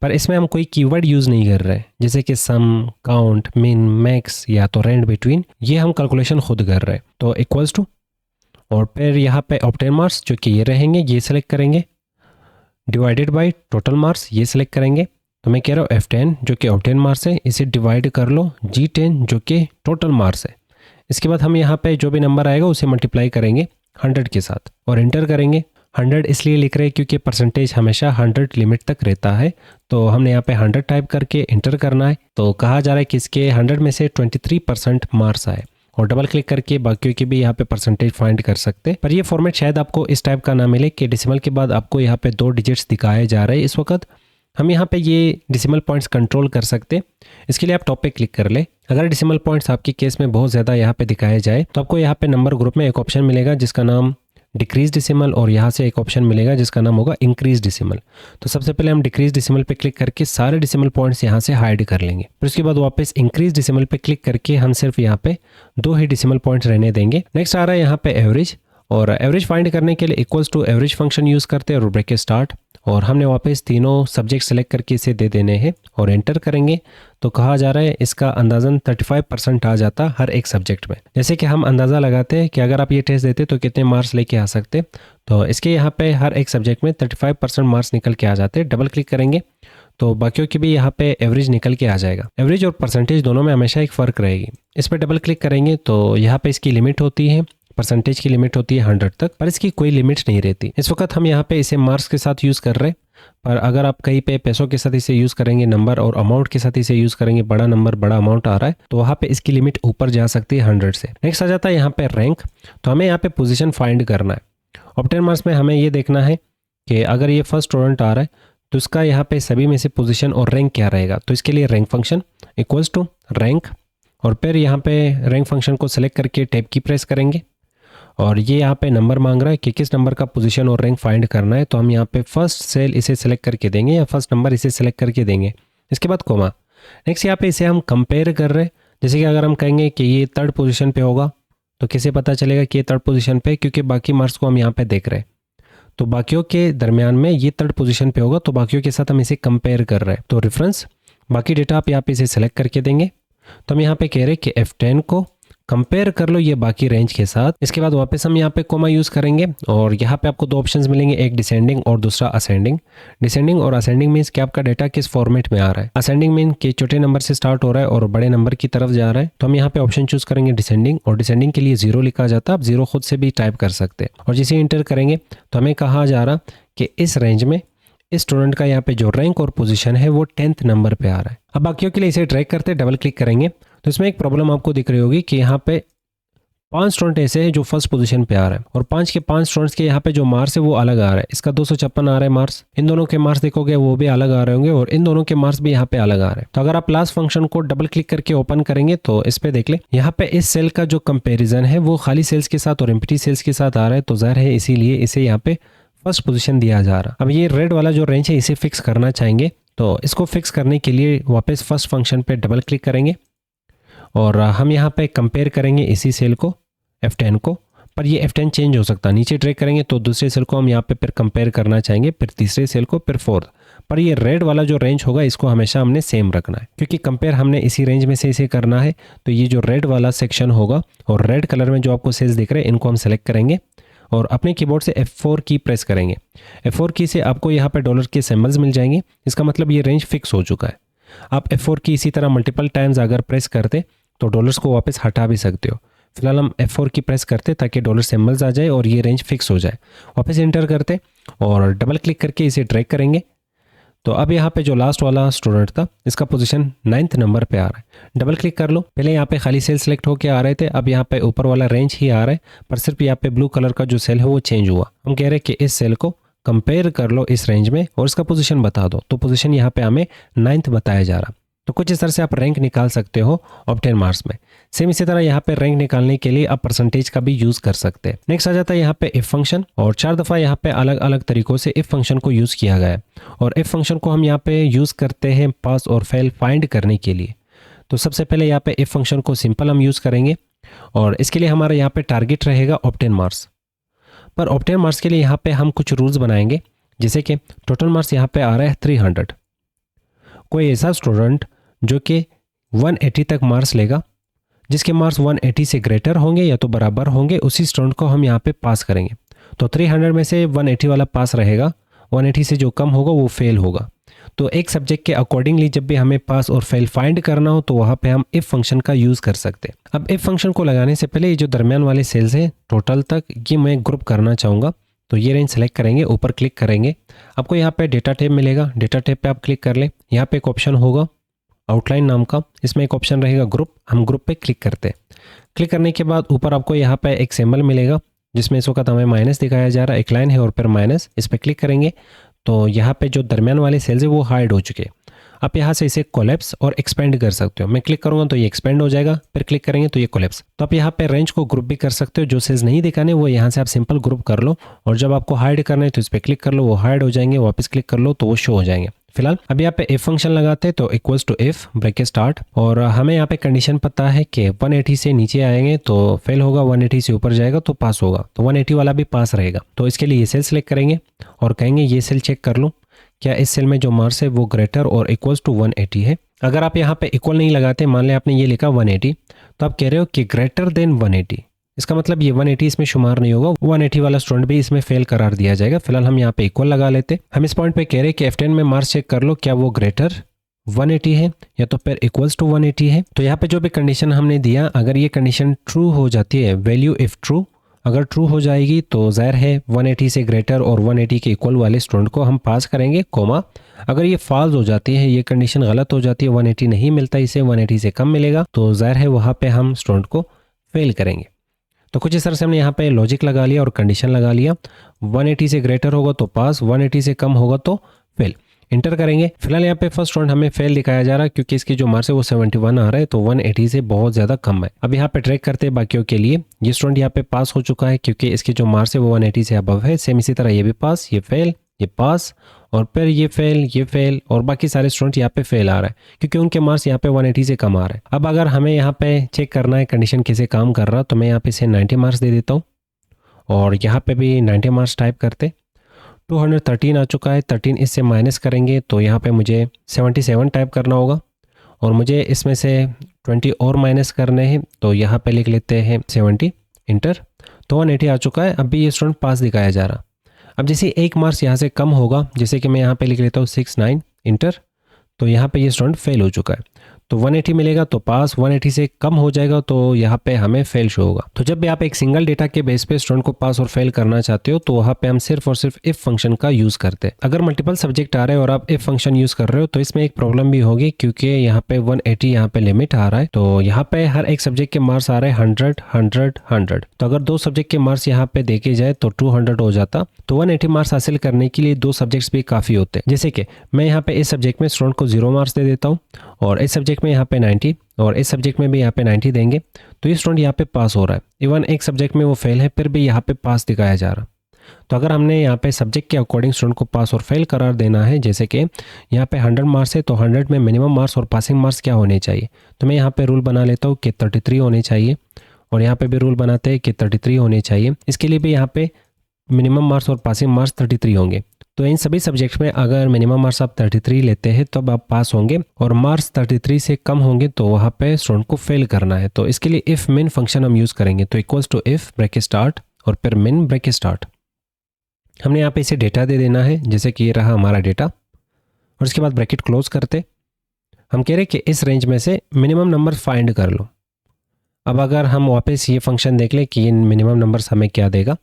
पर इसमें हम कोई कीवर्ड यूज़ नहीं कर रहे हैं जैसे कि सम, काउंट, मिन, मैक्स या तो रेंज बिटवीन, ये हम कैलकुलेशन खुद कर रहे हैं। तो इक्वल्स टू और फिर यहाँ पे ऑब्टेन मार्क्स जो कि ये रहेंगे ये सिलेक्ट करेंगे, डिवाइडेड बाय टोटल मार्क्स ये सिलेक्ट करेंगे। तो मैं कह रहा हूँ F10 जो कि ऑब्टेन मार्क्स है इसे डिवाइड कर लो G10 जो कि टोटल मार्क्स है। इसके बाद हम यहाँ पे जो भी नंबर आएगा उसे मल्टीप्लाई करेंगे 100 के साथ और एंटर करेंगे। 100 इसलिए लिख रहे हैं क्योंकि परसेंटेज हमेशा 100 लिमिट तक रहता है तो हमने यहाँ पे 100 टाइप करके एंटर करना है। तो कहा जा रहा है कि इसके 100 में से 23% मार्क्स आए और डबल क्लिक करके बाकियों की भी यहाँ पे परसेंटेज फाइंड कर सकते हैं। पर ये फॉर्मेट शायद आपको इस टाइप का ना मिले कि डेसिमल के बाद आपको यहाँ पे 2 डिजिट्स दिखाए जा रहे हैं। इस वक्त हम यहाँ पे ये डेसिमल पॉइंट्स कंट्रोल कर सकते हैं। इसके लिए आप टॉप पे क्लिक कर ले। अगर डेसिमल पॉइंट्स आपके केस में बहुत ज़्यादा यहाँ पे दिखाए जाए तो आपको यहाँ पे नंबर ग्रुप में एक ऑप्शन मिलेगा जिसका नाम डिक्रीज डेसिमल और यहाँ से एक ऑप्शन मिलेगा जिसका नाम होगा इंक्रीज डेसिमल। तो सबसे पहले हम डिक्रीज डेसिमल पे क्लिक करके सारे डेसिमल पॉइंट्स यहाँ से हाइड कर लेंगे। फिर उसके बाद वापस इंक्रीज डेसिमल पे क्लिक करके हम सिर्फ यहाँ पे 2 ही डेसिमल पॉइंट्स रहने देंगे। नेक्स्ट आ रहा है यहाँ पे एवरेज और एवरेज फाइंड करने के लिए equals to average function use करते हैं और ब्रैकेट स्टार्ट और हमने वापस तीनों सब्जेक्ट सेलेक्ट करके इसे दे देने हैं और एंटर करेंगे। तो कहा जा रहा है इसका अंदाज़न 35% आ जाता हर एक सब्जेक्ट में। जैसे कि हम अंदाज़ा लगाते हैं कि अगर आप ये टेस्ट देते तो कितने मार्क्स लेके आ सकते, तो इसके यहाँ पे हर एक सब्जेक्ट में 35% मार्क्स निकल के आ जाते। डबल क्लिक करेंगे तो बाकियों की भी यहाँ पे एवरेज निकल के आ जाएगा। एवरेज और परसेंटेज दोनों में हमेशा एक फ़र्क रहेगी। इस पर डबल क्लिक करेंगे तो यहाँ पे इसकी लिमिट होती है, परसेंटेज की लिमिट होती है 100 तक पर इसकी कोई लिमिट नहीं रहती। इस वक्त हम यहाँ पे इसे मार्क्स के साथ यूज़ कर रहे हैं पर अगर आप कहीं पे पैसों के साथ इसे यूज़ करेंगे, नंबर और अमाउंट के साथ इसे यूज़ करेंगे, बड़ा नंबर बड़ा अमाउंट आ रहा है तो वहाँ पे इसकी लिमिट ऊपर जा सकती है 100 से। नेक्स्ट आ जाता है यहाँ पे रैंक। तो हमें यहाँ पे पोजीशन फाइंड करना है। ऑब्टेन मार्क्स में हमें ये देखना है कि अगर ये फर्स्ट स्टूडेंट आ रहा है तो उसका यहाँ पे सभी में से पोजीशन और रैंक क्या रहेगा। तो इसके लिए rank function equals to rank और फिर यहाँ पे रैंक फंक्शन को सिलेक्ट करके टैब की प्रेस करेंगे और ये यहाँ पे नंबर मांग रहा है कि किस नंबर का पोजीशन और रैंक फाइंड करना है। तो हम यहाँ पे फर्स्ट सेल इसे सेलेक्ट करके देंगे या फर्स्ट नंबर इसे सेलेक्ट करके देंगे। इसके बाद कोमा। नेक्स्ट यहाँ पे इसे हम कंपेयर कर रहे हैं। जैसे कि अगर हम कहेंगे कि ये 3rd पोजीशन पे होगा तो कैसे पता चलेगा कि ये 3rd पोजीशन पे, क्योंकि बाकी मार्क्स को हम यहाँ पे देख रहे हैं तो बाकियों के दरमियान में ये 3rd पोजीशन पे होगा तो बाकियों के साथ हम इसे कंपेयर कर रहे हैं। तो रेफरेंस बाकी डेटा आप यहाँ पे इसे सेलेक्ट करके देंगे। तो हम यहाँ पे कह रहे हैं कि F10 को कंपेयर कर लो ये बाकी रेंज के साथ। इसके बाद वापस हम यहाँ पे कोमा यूज़ करेंगे और यहाँ पे आपको 2 ऑप्शंस मिलेंगे, एक डिसेंडिंग और दूसरा असेंडिंग। डिसेंडिंग और असेंडिंग मीन्स कि आपका डाटा किस फॉर्मेट में आ रहा है। असेंडिंग मीन कि छोटे नंबर से स्टार्ट हो रहा है और बड़े नंबर की तरफ जा रहा है। तो हम यहाँ पे ऑप्शन चूज़ करेंगे डिसेंडिंग और डिसेंडिंग के लिए 0 लिखा जाता है। आप 0 खुद से भी टाइप कर सकते हैं और जिसे इंटर करेंगे तो हमें कहा जा रहा कि इस रेंज में इस स्टूडेंट का यहाँ पे जो रैंक और पोजीशन है वो 10th नंबर पे आ रहा है। अब बाकियों के लिए इसे ट्रैक करते डबल क्लिक करेंगे तो इसमें एक प्रॉब्लम आपको दिख रही होगी कि यहाँ पे 5 स्टूडेंट ऐसे हैं जो फर्स्ट पोजीशन पे आ रहे हैं और 5 के 5 स्टूडेंट्स के यहाँ पे जो मार्क्स है वो अलग आ रहा है। इसका 256 आ रहा है मार्क्स, इन दोनों के मार्क्स देखोगे वो भी अलग आ रहे होंगे और इन दोनों के मार्क्स भी यहाँ पे अलग आ रहे हैं। तो अगर आप लास्ट फंक्शन को डबल क्लिक करके ओपन करेंगे तो इस पे देख ले, यहाँ पे इस सेल का जो कंपेरिजन है वो खाली सेल्स के साथ और एम्प्टी सेल्स के साथ आ रहा है, तो जाहिर है इसीलिए इसे यहाँ पे फर्स्ट पोजीशन दिया जा रहा। अब ये रेड वाला जो रेंज है इसे फिक्स करना चाहेंगे, तो इसको फिक्स करने के लिए वापस फर्स्ट फंक्शन पे डबल क्लिक करेंगे और हम यहाँ पे कंपेयर करेंगे इसी सेल को F10 को, पर ये F10 चेंज हो सकता है। नीचे ड्रैग करेंगे तो दूसरे सेल को हम यहाँ पे फिर कंपेयर करना चाहेंगे, फिर तीसरे सेल को, फिर फोर्थ। पर ये रेड वाला जो रेंज होगा इसको हमेशा हमने सेम रखना है क्योंकि कंपेयर हमने इसी रेंज में से इसे करना है। तो ये जो रेड वाला सेक्शन होगा और रेड कलर में जो आपको सेल्स दिख रहे हैं इनको हम सेलेक्ट करेंगे और अपने कीबोर्ड से F4 की प्रेस करेंगे। F4 की से आपको यहाँ पे डॉलर के सिंबल्स मिल जाएंगे, इसका मतलब ये रेंज फिक्स हो चुका है। आप F4 की इसी तरह मल्टीपल टाइम्स अगर प्रेस करते तो डॉलर्स को वापस हटा भी सकते हो। फिलहाल हम F4 की प्रेस करते ताकि डॉलर सिंबल्स आ जाए और ये रेंज फिक्स हो जाए। वापस एंटर करते और डबल क्लिक करके इसे ड्रैग करेंगे तो अब यहाँ पे जो लास्ट वाला स्टूडेंट था इसका पोजीशन 9th नंबर पे आ रहा है। डबल क्लिक कर लो, पहले यहाँ पे खाली सेल सेलेक्ट होके आ रहे थे, अब यहाँ पे ऊपर वाला रेंज ही आ रहा है, पर सिर्फ यहाँ पे ब्लू कलर का जो सेल है वो चेंज हुआ। हम कह रहे हैं कि इस सेल को कंपेयर कर लो इस रेंज में और इसका पोजीशन बता दो, तो पोजीशन यहाँ पे हमें 9th बताया जा रहा। तो कुछ इस तरह से आप रैंक निकाल सकते हो ऑब्टेन मार्क्स में। सेम इसी तरह यहाँ पे रैंक निकालने के लिए आप परसेंटेज का भी यूज कर सकते हैं। नेक्स्ट आ जाता है यहाँ पे इफ फंक्शन और 4 दफ़ा यहाँ पे अलग अलग तरीकों से इफ फंक्शन को यूज किया गया है और इफ फंक्शन को हम यहाँ पे यूज करते हैं पास और फेल फाइंड करने के लिए। तो सबसे पहले यहाँ पे इफ फंक्शन को सिंपल हम यूज करेंगे और इसके लिए हमारा यहाँ पे टारगेट रहेगा ऑब्टेन मार्क्स। पर ऑब्टेन मार्क्स के लिए यहाँ पे हम कुछ रूल्स बनाएंगे, जैसे कि टोटल मार्क्स यहाँ पे आ रहा है 300। कोई ऐसा स्टूडेंट जो कि 180 तक मार्क्स लेगा, जिसके मार्क्स 180 से ग्रेटर होंगे या तो बराबर होंगे, उसी स्टूडेंट को हम यहाँ पे पास करेंगे। तो 300 में से 180 वाला पास रहेगा, 180 से जो कम होगा वो फेल होगा। तो एक सब्जेक्ट के अकॉर्डिंगली जब भी हमें पास और फेल फाइंड करना हो तो वहाँ पे हम इफ फंक्शन का यूज़ कर सकते हैं। अब इफ फंक्शन को लगाने से पहले ये जो दरमियान वाले सेल्स हैं टोटल तक, ये मैं ग्रुप करना चाहूँगा। तो ये रेंज सेलेक्ट करेंगे, ऊपर क्लिक करेंगे, आपको यहाँ पे डेटा टैब मिलेगा। डेटा टैब पे आप क्लिक कर लें, यहाँ पे एक ऑप्शन होगा आउटलाइन नाम का, इसमें एक ऑप्शन रहेगा ग्रुप, हम ग्रुप पे क्लिक करते हैं। क्लिक करने के बाद ऊपर आपको यहाँ पे एक सिंबल मिलेगा जिसमें इस वक्त हमें माइनस दिखाया जा रहा है, एक लाइन है और फिर माइनस, इस पर क्लिक करेंगे तो यहाँ पे जो दरमियान वाले सेल्स है वो हाइड हो चुके हैं। आप यहाँ से इसे कोलैप्स और एक्सपेंड कर सकते हो। मैं क्लिक करूँगा तो ये एक्सपेंड हो जाएगा, फिर क्लिक करेंगे तो ये कोलैप्स। तो आप यहाँ पे रेंज को ग्रुप भी कर सकते हो, जो सेल्स नहीं दिखाने वो यहाँ से आप सिंपल ग्रुप कर लो और जब आपको हाइड करना है तो इस पर क्लिक कर लो, वो हाइड हो जाएंगे, वापस क्लिक कर लो तो वो शो हो जाएंगे। फिलहाल अब यहाँ पे इफ फंक्शन लगाते हैं तो equals to if bracket start और हमें यहाँ पे कंडीशन पता है कि 180 से नीचे आएंगे तो फेल होगा, 180 से ऊपर जाएगा तो पास होगा, तो 180 वाला भी पास रहेगा। तो इसके लिए ये सेल सेलेक्ट करेंगे और कहेंगे ये सेल चेक कर लो क्या इस सेल में जो मार्क्स है वो ग्रेटर और इक्वल्स टू 180 है। अगर आप यहाँ पे इक्वल नहीं लगाते, मान लें आपने ये लिखा 180, तो आप कह रहे हो कि ग्रेटर देन 180, इसका मतलब ये 180 इसमें शुमार नहीं होगा, 180 वाला स्टूडेंट भी इसमें फेल करार दिया जाएगा। फिलहाल हम यहाँ पे इक्वल लगा लेते। हम इस पॉइंट पे कह रहे हैं कि F10 में मार्क्स चेक कर लो क्या वो ग्रेटर 180 है या तो फिर इक्वल्स टू 180 है। तो यहाँ पे जो भी कंडीशन हमने दिया, अगर ये कंडीशन ट्रू हो जाती है, वैल्यू इफ ट्रू अगर ट्रू हो जाएगी तो जाहिर है 180 से ग्रेटर और 180 के इक्वल वाले स्टूडेंट को हम पास करेंगे, कोमा। अगर ये फॉल्स हो जाती है, ये कंडीशन गलत हो जाती है, 180 नहीं मिलता इसे, 180 से कम मिलेगा, तो जाहिर है वहाँ पे हम स्टूडेंट को फेल करेंगे। तो कुछ इस तरह से हमने यहाँ पे लॉजिक लगा लिया और कंडीशन लगा लिया। 180 से ग्रेटर होगा तो पास, 180 से कम होगा तो फेल। इंटर करेंगे। फिलहाल यहाँ पे फर्स्ट स्टूडेंट हमें फेल दिखाया जा रहा है क्योंकि इसकी जो मार्क्स है वो 71 आ रहा है, तो 180 से बहुत ज़्यादा कम है। अब यहाँ पे ट्रैक करते हैं बाकियों के लिए। ये स्टूडेंट यहाँ पे पास हो चुका है क्योंकि इसकी जो मार्क्स है वो 180 से अबव है। सेम इसी तरह ये भी पास, ये फेल, ये पास और फिर ये फेल और बाकी सारे स्टूडेंट यहाँ पे फेल आ रहा है क्योंकि उनके मार्क्स यहाँ पे 180 से कम आ रहे हैं। अब अगर हमें यहाँ पे चेक करना है कंडीशन कैसे काम कर रहा, तो मैं यहाँ पे इसे 90 मार्क्स दे देता हूँ और यहाँ पे भी 90 मार्क्स टाइप करते। 213 आ चुका है, 13 इससे माइनस करेंगे तो यहाँ पे मुझे 77 टाइप करना होगा और मुझे इसमें से 20 और माइनस करने हैं, तो यहाँ पे लिख लेते हैं 70, इंटर। तो 180 आ चुका है। अभी ये स्टूडेंट पास दिखाया जा रहा। अब जैसे एक मार्क्स यहाँ से कम होगा, जैसे कि मैं यहाँ पे लिख लेता हूँ 69, इंटर, तो यहाँ पे ये स्टूडेंट फेल हो चुका है। तो 180 मिलेगा तो पास, 180 से कम हो जाएगा तो यहाँ पे हमें फेल शो होगा। तो जब भी आप एक सिंगल डेटा के बेस पे स्टूडेंट को पास और फेल करना चाहते हो तो वहाँ पे हम सिर्फ और सिर्फ इफ फंक्शन का यूज करते हैं। अगर मल्टीपल सब्जेक्ट आ रहे हैं और आप इफ फंक्शन यूज कर रहे हो तो इसमें एक प्रॉब्लम भी होगी, क्योंकि यहाँ पे 180 यहाँ पे लिमिट आ रहा है। तो यहाँ पे हर एक सब्जेक्ट के मार्क्स आ रहे हैं 100 100 100। तो अगर 2 सब्जेक्ट के मार्क्स यहाँ पे देखे जाए तो 200 हो जाता। तो 180 मार्क्स हासिल करने के लिए 2 सब्जेक्ट्स भी काफी होते हैं। जैसे कि मैं यहाँ पे इस सब्जेक्ट में स्टूडेंट को 0 मार्क्स दे देता हूँ और इस सब्जेक्ट में यहाँ पे 90 और इस सब्जेक्ट में भी यहाँ पे 90 देंगे तो ये स्टूडेंट यहाँ पे पास हो रहा है। इवन एक सब्जेक्ट में वो फेल है फिर भी यहाँ पे पास दिखाया जा रहा। तो अगर हमने यहाँ पे सब्जेक्ट के अकॉर्डिंग स्टूडेंट को पास और फेल करार देना है, जैसे कि यहाँ पे 100 मार्क्स है तो 100 में मिनिमम मार्क्स और पासिंग मार्क्स क्या होने चाहिए, तो मैं यहाँ पे रूल बना लेता हूँ कि 33 होने चाहिए और यहाँ पे भी रूल बनाते हैं कि 33 होने चाहिए। इसके लिए भी यहाँ पे मिनिमम मार्क्स और पासिंग मार्क्स 33 होंगे। तो इन सभी सब्जेक्ट्स में अगर मिनिमम मार्क्स आप 33 लेते हैं तब आप पास होंगे और मार्क्स 33 से कम होंगे तो वहाँ पे स्टूडेंट को फेल करना है। तो इसके लिए इफ मिन फंक्शन हम यूज़ करेंगे। तो equals to if bracket start और फिर मिन ब्रैकेट स्टार्ट। हमने यहाँ पे इसे डेटा दे देना है, जैसे कि ये रहा हमारा डेटा, और उसके बाद ब्रैकेट क्लोज करते हम कह रहे कि इस रेंज में से मिनिमम नंबर फाइंड कर लो। अब अगर हम वापस ये फंक्शन देख लें कि इन मिनिमम नंबर्स हमें क्या देगा,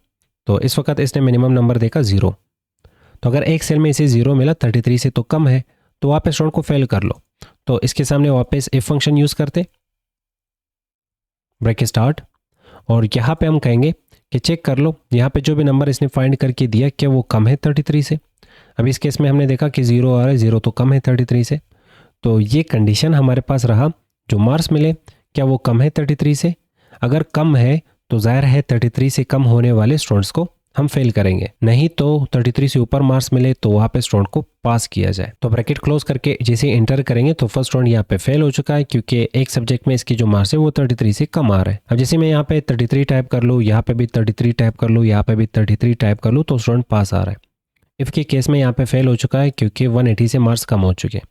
तो इस वक्त इसने मिनिमम नंबर देखा 0। तो अगर एक सेल में इसे 0 मिला 33 से तो कम है तो वापस स्टूडेंट को फेल कर लो। तो इसके सामने वापस इफ फंक्शन यूज़ करते ब्रैकेट स्टार्ट और यहाँ पे हम कहेंगे कि चेक कर लो यहाँ पे जो भी नंबर इसने फाइंड करके दिया क्या वो कम है 33 से। अब इस केस में हमने देखा कि 0 आ रहा है, 0 तो कम है 33 से। तो ये कंडीशन हमारे पास रहा, जो मार्क्स मिले क्या वो कम है 33 से। अगर कम है तो जाहिर है 33 से कम होने वाले स्टूडेंट्स को हम फेल करेंगे, नहीं तो 33 से ऊपर मार्क्स मिले तो वहाँ पे स्टूडेंट को पास किया जाए। तो ब्रैकेट क्लोज करके जैसे इंटर करेंगे तो फर्स्ट स्टूडेंट यहाँ पे फेल हो चुका है, क्योंकि एक सब्जेक्ट में इसकी जो मार्क्स है वो 33 से कम आ रहा है। अब जैसे मैं यहाँ पे 33 टाइप कर लूँ, यहाँ पे भी 33 टाइप कर लूँ, यहाँ पे भी 33 टाइप कर लूँ तो स्टूडेंट पास आ रहा है। इफ के केस में यहाँ पे फेल हो चुका है क्योंकि 180 से मार्क्स कम हो चुके हैं।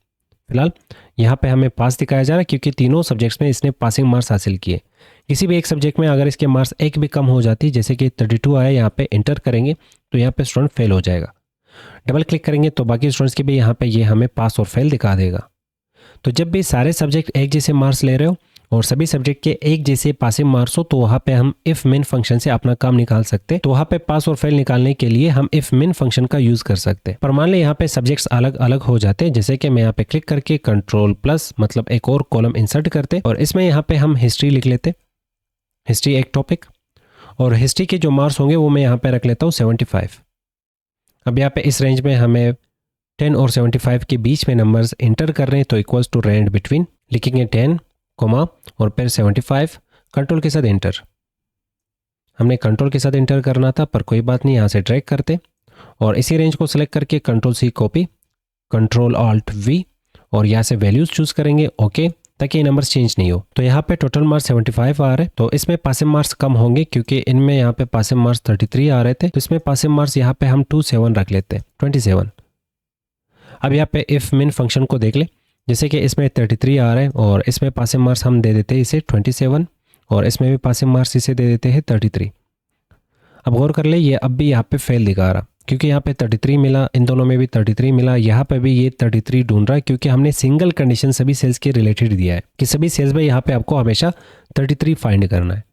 फिलहाल यहाँ पे हमें पास दिखाया जा रहा है क्योंकि तीनों सब्जेक्ट्स में इसने पासिंग मार्क्स हासिल किए। किसी भी एक सब्जेक्ट में अगर इसके मार्क्स एक भी कम हो जाती, जैसे कि 32 आया, यहाँ पे इंटर करेंगे तो यहाँ पे स्टूडेंट फेल हो जाएगा। डबल क्लिक करेंगे तो बाकी स्टूडेंट्स के भी यहाँ पे ये हमें पास और फेल दिखा देगा। तो जब भी सारे सब्जेक्ट एक जैसे मार्क्स ले रहे हो और सभी सब्जेक्ट के एक जैसे पासिंग मार्क्स हो तो वहाँ पे हम इफ मिन फंक्शन से अपना काम निकाल सकते हैं। तो वहाँ पे पास और फेल निकालने के लिए हम इफ मिन फंक्शन का यूज कर सकते हैं। पर मान लें यहाँ पे सब्जेक्ट्स अलग अलग हो जाते हैं, जैसे कि मैं यहाँ पे क्लिक करके कंट्रोल प्लस मतलब एक और कॉलम इंसर्ट करते और इसमें यहाँ पे हम हिस्ट्री लिख लेते। हिस्ट्री एक टॉपिक और हिस्ट्री के जो मार्क्स होंगे वो मैं यहाँ पे रख लेता हूँ 75। अब यहाँ पे इस रेंज में हमें 10 और 75 के बीच में नंबर्स इंटर कर रहे हैं तो इक्वल्स टू रेंज बिटवीन लिखेंगे 10 कोमा और फिर 75 कंट्रोल के साथ इंटर। हमने कंट्रोल के साथ इंटर करना था पर कोई बात नहीं, यहाँ से ड्रैग करते और इसी रेंज को सिलेक्ट करके control C copy, control alt V और यहाँ से वैल्यूज चूज करेंगे ओके, ताकि ये नंबर्स चेंज नहीं हो। तो यहाँ पे टोटल मार्क्स 75 आ रहे हैं, तो इसमें पासिंग मार्क्स कम होंगे क्योंकि इनमें यहाँ पे पासिंग मार्क्स 33 आ रहे थे, तो इसमें पासिंग मार्क्स यहाँ पे हम 27 रख लेते हैं, 27। अब यहाँ पे इफ मिन फंक्शन को देख ले, जैसे कि इसमें 33 आ रहे हैं और इसमें पासिंग मार्क्स हम दे देते हैं इसे 27 और इसमें भी पासिंग मार्क्स इसे दे देते हैं 33। अब गौर कर ले, ये अब भी यहाँ पे फेल दिखा रहा क्योंकि यहाँ पे 33 मिला, इन दोनों में भी 33 मिला, यहाँ पे भी ये 33 ढूंढ रहा है क्योंकि हमने सिंगल कंडीशन सभी सेल्स के रिलेटेड दिया है कि सभी सेल्स में यहाँ पे आपको हमेशा 33 फाइंड करना है।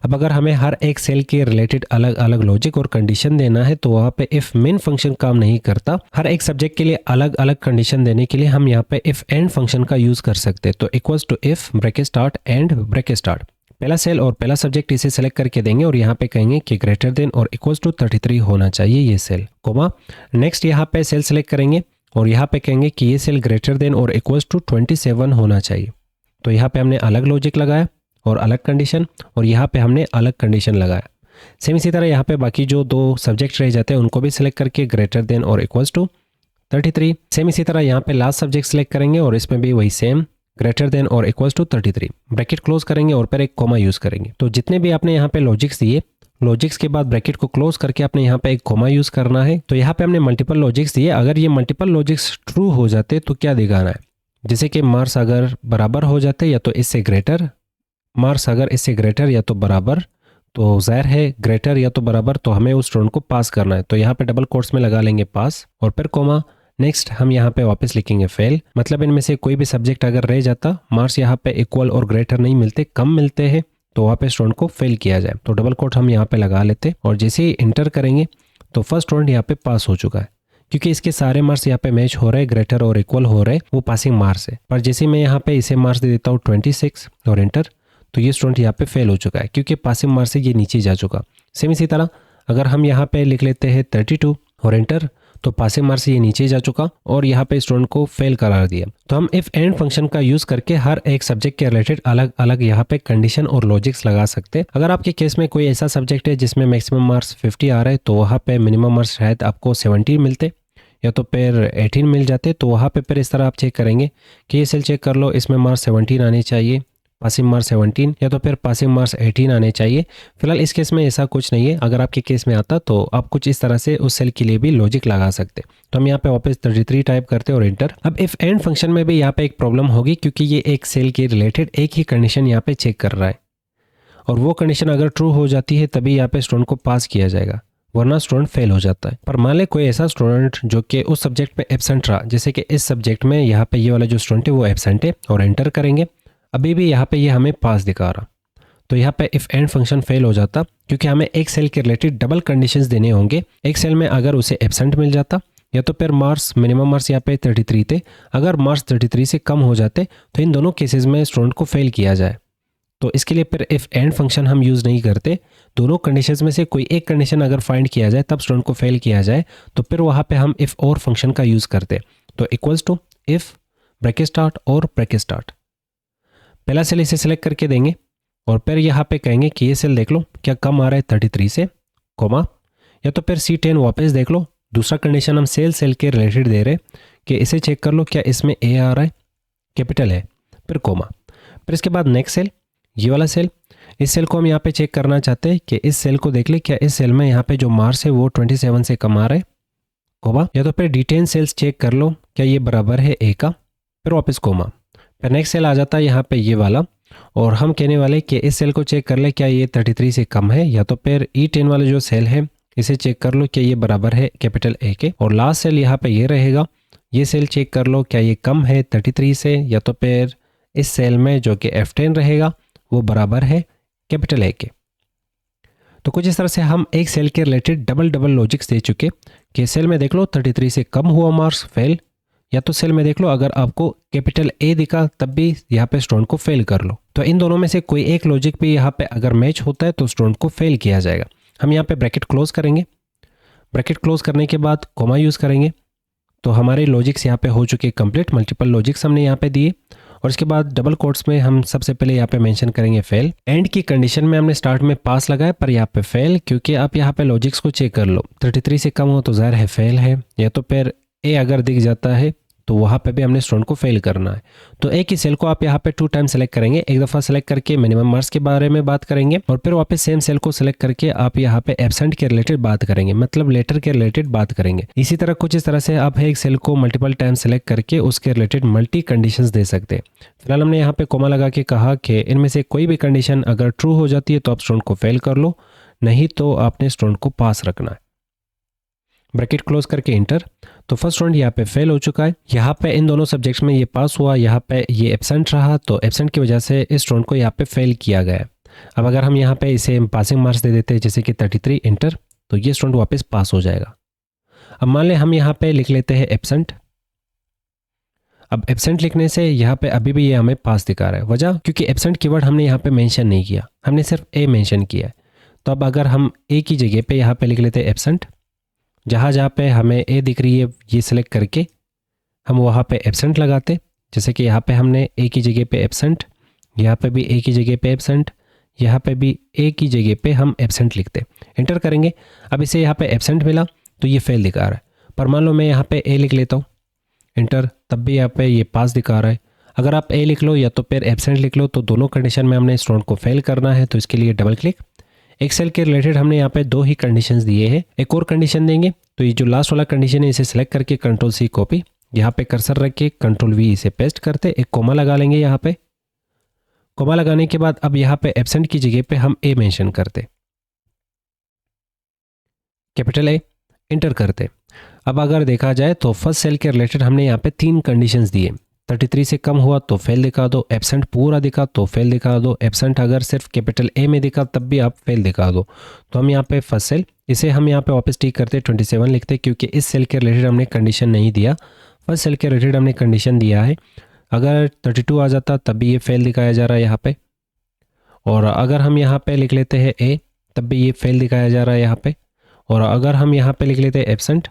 अब अगर हमें हर एक सेल के रिलेटेड अलग अलग लॉजिक और कंडीशन देना है तो वहाँ पे इफ मेन फंक्शन काम नहीं करता। हर एक सब्जेक्ट के लिए अलग अलग कंडीशन देने के लिए हम यहाँ पे इफ एंड फंक्शन का यूज कर सकते हैं। तो equals to if bracket start and bracket start, पहला सेल और पहला सब्जेक्ट इसे सेलेक्ट करके देंगे और यहाँ पे कहेंगे कि ग्रेटर देन और इक्वल्स टू 33 होना चाहिए ये सेल, कोमा नेक्स्ट यहाँ पे सेल सेलेक्ट करेंगे और यहाँ पे कहेंगे कि ये सेल ग्रेटर देन और इक्वल्स टू 27 होना चाहिए। तो यहाँ पे हमने अलग लॉजिक लगाया और अलग कंडीशन और यहाँ पे हमने अलग कंडीशन लगाया। सेम इसी तरह यहाँ पे बाकी जो दो सब्जेक्ट रह जाते हैं उनको भी सिलेक्ट करके ग्रेटर देन और इक्वल्स टू 33। सेम इसी तरह यहाँ पे लास्ट सब्जेक्ट सिलेक्ट करेंगे और इसमें भी वही सेम ग्रेटर देन और इक्वल्स टू 33, ब्रैकेट क्लोज करेंगे और फिर एक कोमा यूज करेंगे। तो जितने भी आपने यहाँ पे लॉजिक्स दिए, लॉजिक्स के बाद ब्रैकेट को क्लोज करके आपने यहाँ पे एक कोमा यूज करना है। तो यहाँ पे हमने मल्टीपल लॉजिक्स दिए, अगर ये मल्टीपल लॉजिक्स ट्रू हो जाते तो क्या दिखाना है, जैसे कि मार्क्स अगर बराबर हो जाते या तो इससे ग्रेटर, मार्क्स अगर इससे ग्रेटर या तो बराबर, तो जाहिर है ग्रेटर या तो बराबर तो हमें उस स्टूडेंट को पास करना है। तो यहाँ पे डबल कोट्स में लगा लेंगे पास और फिर कोमा नेक्स्ट हम यहाँ पे वापस लिखेंगे फेल, मतलब इनमें से कोई भी सब्जेक्ट अगर रह जाता, मार्क्स यहाँ पे इक्वल और ग्रेटर नहीं मिलते, कम मिलते हैं, तो वहाँ पे स्टूडेंट को फेल किया जाए। तो डबल कोट हम यहाँ पे लगा लेते और जैसे ही इंटर करेंगे तो फर्स्ट स्टूडेंट यहाँ पे पास हो चुका है, क्योंकि इसके सारे मार्क्स यहाँ पे मैच हो रहे हैं, ग्रेटर और इक्वल हो रहे हैं, वो पासिंग मार्क्स है। पर जैसे मैं यहाँ पे इसे मार्क्स दे देता हूँ 26 और इंटर, तो ये स्टूडेंट यहाँ पे फेल हो चुका है, क्योंकि पासिंग मार्क्स से ये नीचे जा चुका। सेम इसी तरह अगर हम यहाँ पे लिख लेते हैं 32 और इंटर, तो पासिंग मार्क्स से ये नीचे जा चुका और यहाँ पे स्टूडेंट को फेल करार दिया। तो हम इफ एंड फंक्शन का यूज करके हर एक सब्जेक्ट के रिलेटेड अलग अलग यहाँ पे कंडीशन और लॉजिक्स लगा सकते हैं। अगर आपके केस में कोई ऐसा सब्जेक्ट है जिसमें मैक्सिमम मार्क्स 50 आ रहे हैं, तो वहाँ पे मिनिमम मार्क्स शायद आपको 17 मिलते या तो फिर 18 मिल जाते। तो वहाँ पे फिर इस तरह आप चेक करेंगे कि ये सेल चेक कर लो, इसमें मार्क्स 17 आने चाहिए, पासिंग मार्क्स 17, या तो फिर पासिंग मार्क्स 18 आने चाहिए। फिलहाल इस केस में ऐसा कुछ नहीं है, अगर आपके केस में आता तो आप कुछ इस तरह से उस सेल के लिए भी लॉजिक लगा सकते। तो हम यहाँ पे वापस 33 टाइप करते और इंटर। अब इफ एंड फंक्शन में भी यहाँ पे एक प्रॉब्लम होगी, क्योंकि ये एक सेल के रिलेटेड एक ही कंडीशन यहाँ पे चेक कर रहा है, और वो कंडीशन अगर ट्रू हो जाती है तभी यहाँ पे स्टूडेंट को पास किया जाएगा, वरना स्टूडेंट फेल हो जाता है। पर मान ले कोई ऐसा स्टूडेंट जो कि उस सब्जेक्ट में एब्सेंट रहा, जैसे कि इस सब्जेक्ट में यहाँ पे ये वाला जो स्टूडेंट है वो एब्सेंट है, और एंटर करेंगे, अभी भी यहाँ पे ये हमें पास दिखा रहा, तो यहाँ पे इफ एंड फंक्शन फेल हो जाता, क्योंकि हमें एक सेल के रिलेटेड डबल कंडीशंस देने होंगे। एक सेल में अगर उसे एब्सेंट मिल जाता, या तो फिर मार्क्स मिनिमम मार्क्स यहाँ पे 33 थे, अगर मार्क्स 33 से कम हो जाते तो इन दोनों केसेस में स्टूडेंट को फेल किया जाए। तो इसके लिए फिर इफ एंड फंक्शन हम यूज़ नहीं करते, दोनों कंडीशंस में से कोई एक कंडीशन अगर फाइंड किया जाए तब स्टूडेंट को फेल किया जाए, तो फिर वहाँ पे हम इफ और फंक्शन का यूज़ करते। तो equals to if bracket start और ब्रैकेट स्टार्ट, पहला सेल इसे सिलेक्ट करके देंगे और फिर यहाँ पे कहेंगे कि ये सेल देख लो क्या कम आ रहा है 33 से, कोमा, या तो फिर C10 वापस देख लो, दूसरा कंडीशन हम सेल के रिलेटेड दे रहे कि इसे चेक कर लो क्या इसमें A आ रहा है, कैपिटल है, फिर कोमा। फिर इसके बाद नेक्स्ट सेल, ये वाला सेल, इस सेल को हम यहाँ पे चेक करना चाहते हैं कि इस सेल को देख ले क्या इस सेल में यहाँ पे जो मार्क्स है वो 27 से कम आ रहा है, कोमा, या तो फिर D10 सेल्स चेक कर लो क्या ये बराबर है A का, फिर वापस कोमा। फिर नेक्स्ट सेल आ जाता है यहाँ पे ये वाला, और हम कहने वाले कि इस सेल को चेक कर ले क्या ये 33 से कम है, या तो फिर E10 वाला जो सेल है इसे चेक कर लो क्या ये बराबर है कैपिटल A के, और लास्ट सेल यहाँ पे ये रहेगा, ये सेल चेक कर लो क्या ये कम है 33 से, या तो फिर इस सेल में जो कि F10 रहेगा वो बराबर है कैपिटल A के। तो कुछ इस तरह से हम एक सेल के रिलेटेड डबल लॉजिक्स दे चुके कि सेल में देख लो 33 से कम हुआ मार्क्स फेल, या तो सेल में देख लो अगर आपको कैपिटल A दिखा तब भी यहाँ पे स्टूडेंट को फेल कर लो। तो इन दोनों में से कोई एक लॉजिक भी यहाँ पे अगर मैच होता है तो स्टूडेंट को फेल किया जाएगा। हम यहाँ पे ब्रैकेट क्लोज करेंगे, ब्रैकेट क्लोज करने के बाद कोमा यूज़ करेंगे, तो हमारे लॉजिक्स यहाँ पे हो चुके कंप्लीट, मल्टीपल लॉजिक्स हमने यहाँ पे दिए। और इसके बाद डबल कोट्स में हम सबसे पहले यहाँ पे मेंशन करेंगे फेल। एंड की कंडीशन में हमने स्टार्ट में पास लगाया पर यहाँ पे फेल, क्योंकि आप यहाँ पे लॉजिक्स को चेक कर लो, 33 से कम हो तो ज़ाहिर है फेल है, या तो फिर A अगर दिख जाता है तो वहाँ पे भी हमने स्टूडेंट को फेल करना है। तो एक ही सेल को आप यहाँ पे 2 टाइम सेलेक्ट करेंगे, एक दफ़ा सेलेक्ट करके मिनिमम मार्क्स के बारे में बात करेंगे और फिर वापस सेम सेल को सेलेक्ट करके आप यहाँ पे एब्सेंट के रिलेटेड बात करेंगे, मतलब लेटर के रिलेटेड बात करेंगे। इसी तरह कुछ इस तरह से आप एक सेल को मल्टीपल टाइम सेलेक्ट करके उसके रिलेटेड मल्टी कंडीशंस दे सकते हैं। फिलहाल हमने यहाँ पे कोमा लगा के कहा कि इनमें से कोई भी कंडीशन अगर ट्रू हो जाती है तो आप स्टूडेंट को फेल कर लो, नहीं तो आपने स्टूडेंट को पास रखना है। ब्रैकेट क्लोज करके इंटर। तो फर्स्ट स्टूडेंट यहाँ पे फेल हो चुका है, यहाँ पे इन दोनों सब्जेक्ट्स में ये पास हुआ, यहाँ पे ये एब्सेंट रहा, तो एब्सेंट की वजह से इस स्टूडेंट को यहाँ पे फेल किया गया है। अब अगर हम यहाँ पे इसे पासिंग मार्क्स दे देते हैं जैसे कि 33 इंटर, तो ये स्टूडेंट वापस पास हो जाएगा। अब मान लें हम यहाँ पे लिख लेते हैं एब्सेंट। अब एब्सेंट लिखने से यहाँ पे अभी भी ये हमें पास दिखा रहा है, वजह क्योंकि एब्सेंट कीवर्ड हमने यहाँ पे मेंशन नहीं किया, हमने सिर्फ ए मेंशन किया है। तो अब अगर हम ए की जगह पे यहाँ पे लिख लेते हैं एब्सेंट, जहाँ पे हमें ए दिख रही है ये सिलेक्ट करके हम वहाँ पे एब्सेंट लगाते, जैसे कि यहाँ पे हमने ए की जगह पे एब्सेंट, यहाँ पे भी ए की जगह पे एब्सेंट, यहाँ पे भी ए की जगह पे हम एब्सेंट लिखते, इंटर करेंगे। अब इसे यहाँ पे एब्सेंट मिला तो ये फेल दिखा रहा है, पर मान लो मैं यहाँ पे ए लिख लेता हूँ इंटर, तब भी यहाँ पे ये पास दिखा रहा है। अगर आप ए लिख लो या तो फिर एब्सेंट लिख लो तो दोनों कंडीशन में हमने स्टूडेंट को फेल करना है, तो इसके लिए डबल क्लिक। एक सेल के रिलेटेड हमने यहाँ पे 2 ही कंडीशंस दिए हैं, एक और कंडीशन देंगे। तो ये जो लास्ट वाला कंडीशन है इसे सेलेक्ट करके कंट्रोल C कॉपी, यहाँ पे कर्सर रख के कंट्रोल V इसे पेस्ट करते, एक कोमा लगा लेंगे। यहाँ पे कोमा लगाने के बाद अब यहाँ पे एब्सेंट की जगह पे हम ए मेंशन करते, कैपिटल A, इंटर करते। अब अगर देखा जाए तो फर्स्ट सेल के रिलेटेड हमने यहाँ पे 3 कंडीशंस दिए। 33 से कम हुआ तो फेल दिखा दो, एब्सेंट पूरा दिखा तो फेल दिखा दो, एब्सेंट अगर सिर्फ कैपिटल ए में दिखा तब भी आप फेल दिखा दो। तो हम यहाँ पे फर्स्ट सेल, इसे हम यहाँ पे वापस टिक करते 27 लिखते, क्योंकि इस सेल के रिलेटेड हमने कंडीशन नहीं दिया, फर्स्ट सेल के रिलेटेड हमने कंडीशन दिया है। अगर 32 आ जाता तब भी ये फेल दिखाया जा रहा है यहाँ पे, और अगर हम यहाँ पे लिख लेते हैं ए तब भी ये फेल दिखाया जा रहा है यहाँ पे, और अगर हम यहाँ पे लिख लेते हैं एब्सेंट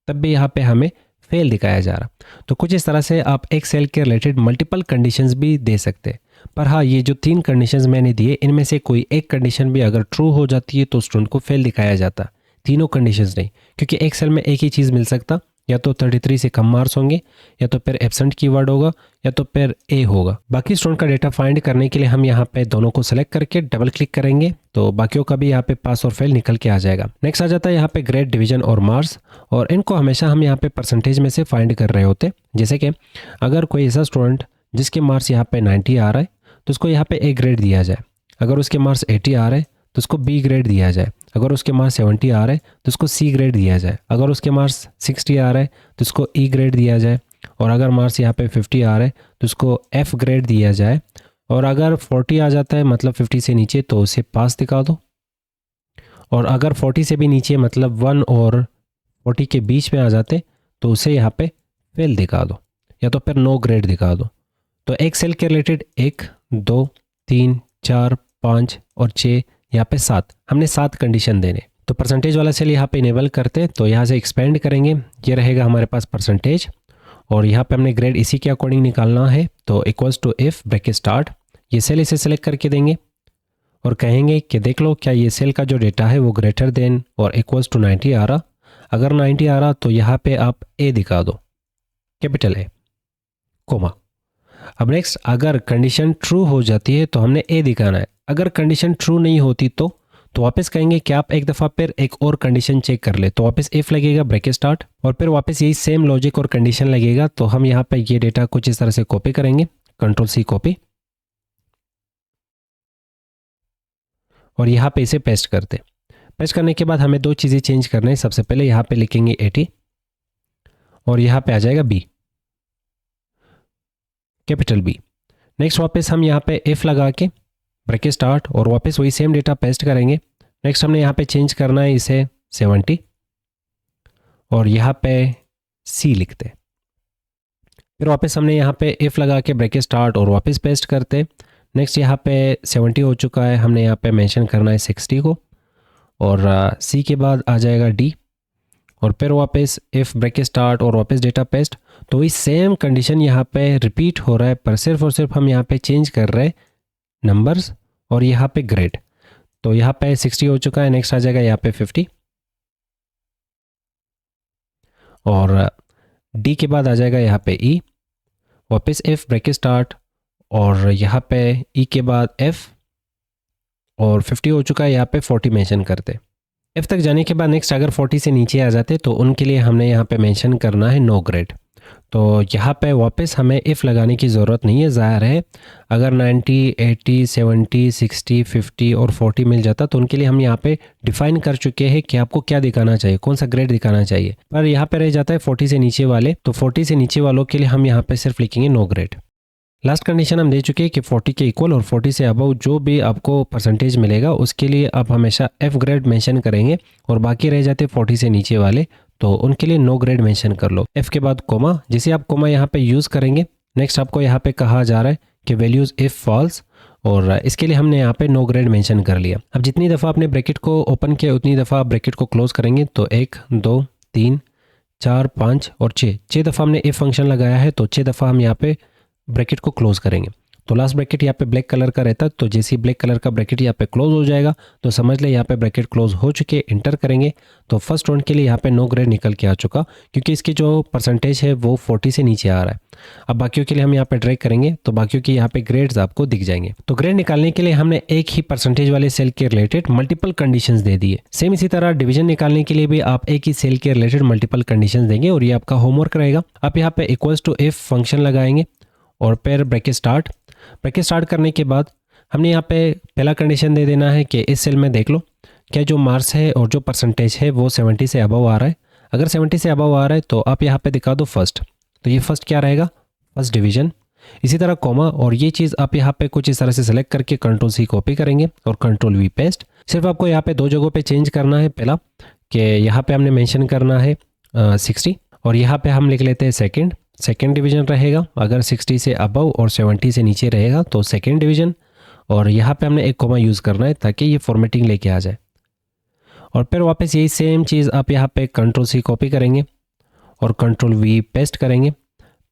तब भी यहाँ पे हमें फेल दिखाया जा रहा। तो कुछ इस तरह से आप एक सेल के रिलेटेड मल्टीपल कंडीशंस भी दे सकते हैं। पर हाँ, ये जो 3 कंडीशंस मैंने दिए इनमें से कोई एक कंडीशन भी अगर ट्रू हो जाती है तो स्टूडेंट को फेल दिखाया जाता, तीनों कंडीशंस नहीं, क्योंकि एक सेल में एक ही चीज़ मिल सकता, या तो 33 से कम मार्क्स होंगे, या तो फिर एब्सेंट कीवर्ड होगा, या तो फिर ए होगा। बाकी स्टूडेंट का डेटा फाइंड करने के लिए हम यहाँ पे दोनों को सेलेक्ट करके डबल क्लिक करेंगे तो बाकियों का भी यहाँ पे पास और फेल निकल के आ जाएगा। नेक्स्ट आ जाता है यहाँ पे ग्रेड, डिवीजन और मार्क्स, और इनको हमेशा हम यहाँ पे परसेंटेज में से फाइंड कर रहे होते। जैसे कि अगर कोई ऐसा स्टूडेंट जिसके मार्क्स यहाँ पे 90 आ रहा है तो उसको यहाँ पे ए ग्रेड दिया जाए, अगर उसके मार्क्स 80 आ रहे हैं तो उसको बी ग्रेड दिया जाए, अगर उसके मार्क्स 70 आ रहे हैं तो उसको सी ग्रेड दिया जाए, अगर उसके मार्क्स 60 आ रहे हैं तो उसको ई ग्रेड दिया जाए, और अगर मार्क्स यहाँ पे 50 आ रहे हैं तो उसको एफ ग्रेड दिया जाए, और अगर 40 आ जाता है मतलब 50 से नीचे तो उसे पास दिखा दो, और अगर 40 से भी नीचे मतलब 1 और 40 के बीच में आ जाते तो उसे यहाँ पे फेल दिखा दो, या तो फिर नो ग्रेड दिखा दो। तो एक सेल के रिलेटेड 1, 2, 3, 4, 5 और 6, यहाँ पे 7, हमने 7 कंडीशन देने। तो परसेंटेज वाला सेल यहाँ पे इनेबल करते हैं, तो यहाँ से एक्सपेंड करेंगे, ये रहेगा हमारे पास परसेंटेज, और यहाँ पे हमने ग्रेड इसी के अकॉर्डिंग निकालना है। तो equals to if bracket start, ये सेल इसे सेलेक्ट करके देंगे और कहेंगे कि देख लो क्या ये सेल का जो डेटा है वो ग्रेटर देन और इक्वल्स टू 90 आ रहा। अगर 90 आ रहा तो यहाँ पे आप ए दिखा दो, कैपिटल ए, कोमा। अब नेक्स्ट, अगर कंडीशन ट्रू हो जाती है तो हमने ए दिखाना है, अगर कंडीशन ट्रू नहीं होती तो वापस कहेंगे कि आप एक दफ़ा फिर एक और कंडीशन चेक कर ले, तो वापस इफ लगेगा ब्रैकेट स्टार्ट, और फिर वापस यही सेम लॉजिक और कंडीशन लगेगा। तो हम यहाँ पे ये डेटा कुछ इस तरह से कॉपी करेंगे, कंट्रोल सी कॉपी, और यहाँ पे इसे पेस्ट करते। पेस्ट करने के बाद हमें 2 चीज़ें चेंज करना है। सबसे पहले यहाँ पे लिखेंगे 80 और यहाँ पे आ जाएगा बी, कैपिटल बी। नेक्स्ट वापस हम यहाँ पे इफ लगा के ब्रैकेट स्टार्ट और वापस वही सेम डेटा पेस्ट करेंगे। नेक्स्ट हमने यहाँ पे चेंज करना है इसे 70 और यहाँ पे सी लिखते। फिर वापस हमने यहाँ पे इफ लगा के ब्रैकेट स्टार्ट और वापस पेस्ट करते। नेक्स्ट यहाँ पे 70 हो चुका है, हमने यहाँ पे मेंशन करना है 60 को, और सी के बाद आ जाएगा डी, और फिर वापस इफ ब्रैकेट स्टार्ट और वापस डेटा पेस्ट। तो वही सेम कंडीशन यहाँ पे रिपीट हो रहा है, पर सिर्फ और सिर्फ हम यहाँ पे चेंज कर रहे हैं नंबर्स और यहाँ पे ग्रेड। तो यहाँ पे 60 हो चुका है, नेक्स्ट आ जाएगा यहाँ पे 50, और डी के बाद आ जाएगा यहाँ पे ई, वापस इफ ब्रैकेट स्टार्ट और यहाँ पे ई के बाद एफ, और 50 हो चुका है, यहाँ पे 40 मेंशन करते। एफ तक जाने के बाद नेक्स्ट अगर 40 से नीचे आ जाते तो उनके लिए हमने यहाँ पे मेंशन करना है नो ग्रेड। तो यहाँ पे वापस हमें इफ़ लगाने की ज़रूरत नहीं है, ज़ाहिर है अगर 90, 80, 70, 60, 50 और 40 मिल जाता तो उनके लिए हम यहाँ पे डिफ़ाइन कर चुके हैं कि आपको क्या दिखाना चाहिए, कौन सा ग्रेड दिखाना चाहिए। पर यहाँ पे रह जाता है 40 से नीचे वाले, तो 40 से नीचे वालों के लिए हम यहाँ पे सिर्फ लिखेंगे नो ग्रेड। लास्ट कंडीशन हम दे चुके हैं कि 40 के इक्वल और 40 से अबव जो भी आपको परसेंटेज मिलेगा उसके लिए आप हमेशा एफ ग्रेड मेंशन करेंगे, और बाकी रह जाते 40 से नीचे वाले तो उनके लिए नो ग्रेड मेंशन कर लो। एफ के बाद कोमा, जिसे आप कोमा यहाँ पे यूज़ करेंगे। नेक्स्ट आपको यहाँ पे कहा जा रहा है कि वैल्यूज़ इफ़ फॉल्स, और इसके लिए हमने यहाँ पे नो ग्रेड मेंशन कर लिया। अब जितनी दफ़ा आपने ब्रैकेट को ओपन किया उतनी दफ़ा आप ब्रैकेट को क्लोज करेंगे। तो 1, 2, 3, 4, 5 और 6 दफ़ा हमने इफ फंक्शन लगाया है, तो 6 दफ़ा हम यहाँ पे ब्रैकेट को क्लोज करेंगे। तो लास्ट ब्रैकेट यहाँ पे ब्लैक कलर का रहता है, तो जैसे ही ब्लैक कलर का ब्रैकेट यहाँ पे क्लोज हो जाएगा तो समझ ले यहाँ पे ब्रैकेट क्लोज हो चुके। इंटर करेंगे तो फर्स्ट राउंड के लिए यहाँ पे नो ग्रेड निकल के आ चुका, क्योंकि इसकी जो परसेंटेज है वो 40 से नीचे आ रहा है। अब बाकियों के लिए हम यहाँ पे ड्रैग करेंगे तो बाकियों की यहाँ पे ग्रेड्स आपको दिख जाएंगे। तो ग्रेड निकालने के लिए हमने एक ही परसेंटेज वाले सेल के रिलेटेड मल्टीपल कंडीशंस दे दिए। सेम इसी तरह डिवीजन निकालने के लिए भी आप एक ही सेल के रिलेटेड मल्टीपल कंडीशंस देंगे, और ये आपका होमवर्क रहेगा। आप यहाँ पे इक्वल्स टू इफ फंक्शन लगाएंगे और फिर ब्रैकेट स्टार्ट। ब्रैकेट स्टार्ट करने के बाद हमने यहाँ पे पहला कंडीशन दे देना है कि इस सेल में देख लो क्या जो मार्क्स है और जो परसेंटेज है वो 70 से अबव आ रहा है। अगर 70 से अबव आ रहा है तो आप यहाँ पे दिखा दो फर्स्ट, तो ये फर्स्ट क्या रहेगा, फर्स्ट डिवीजन। इसी तरह कॉमा, और ये चीज़ आप यहाँ पे कुछ इस तरह से सेलेक्ट करके कंट्रोल सी कॉपी करेंगे और कंट्रोल वी पेस्ट। सिर्फ आपको यहाँ पे दो जगहों पे चेंज करना है। पहला कि यहाँ पे हमने मेंशन करना है 60, और यहाँ पे हम लिख लेते हैं सेकंड डिवीजन रहेगा। अगर 60 से अबव और 70 से नीचे रहेगा तो सेकंड डिवीजन, और यहाँ पे हमने एक कॉमा यूज़ करना है ताकि ये फॉर्मेटिंग लेके आ जाए। और फिर वापस यही सेम चीज़ आप यहाँ पे कंट्रोल सी कॉपी करेंगे और कंट्रोल वी पेस्ट करेंगे।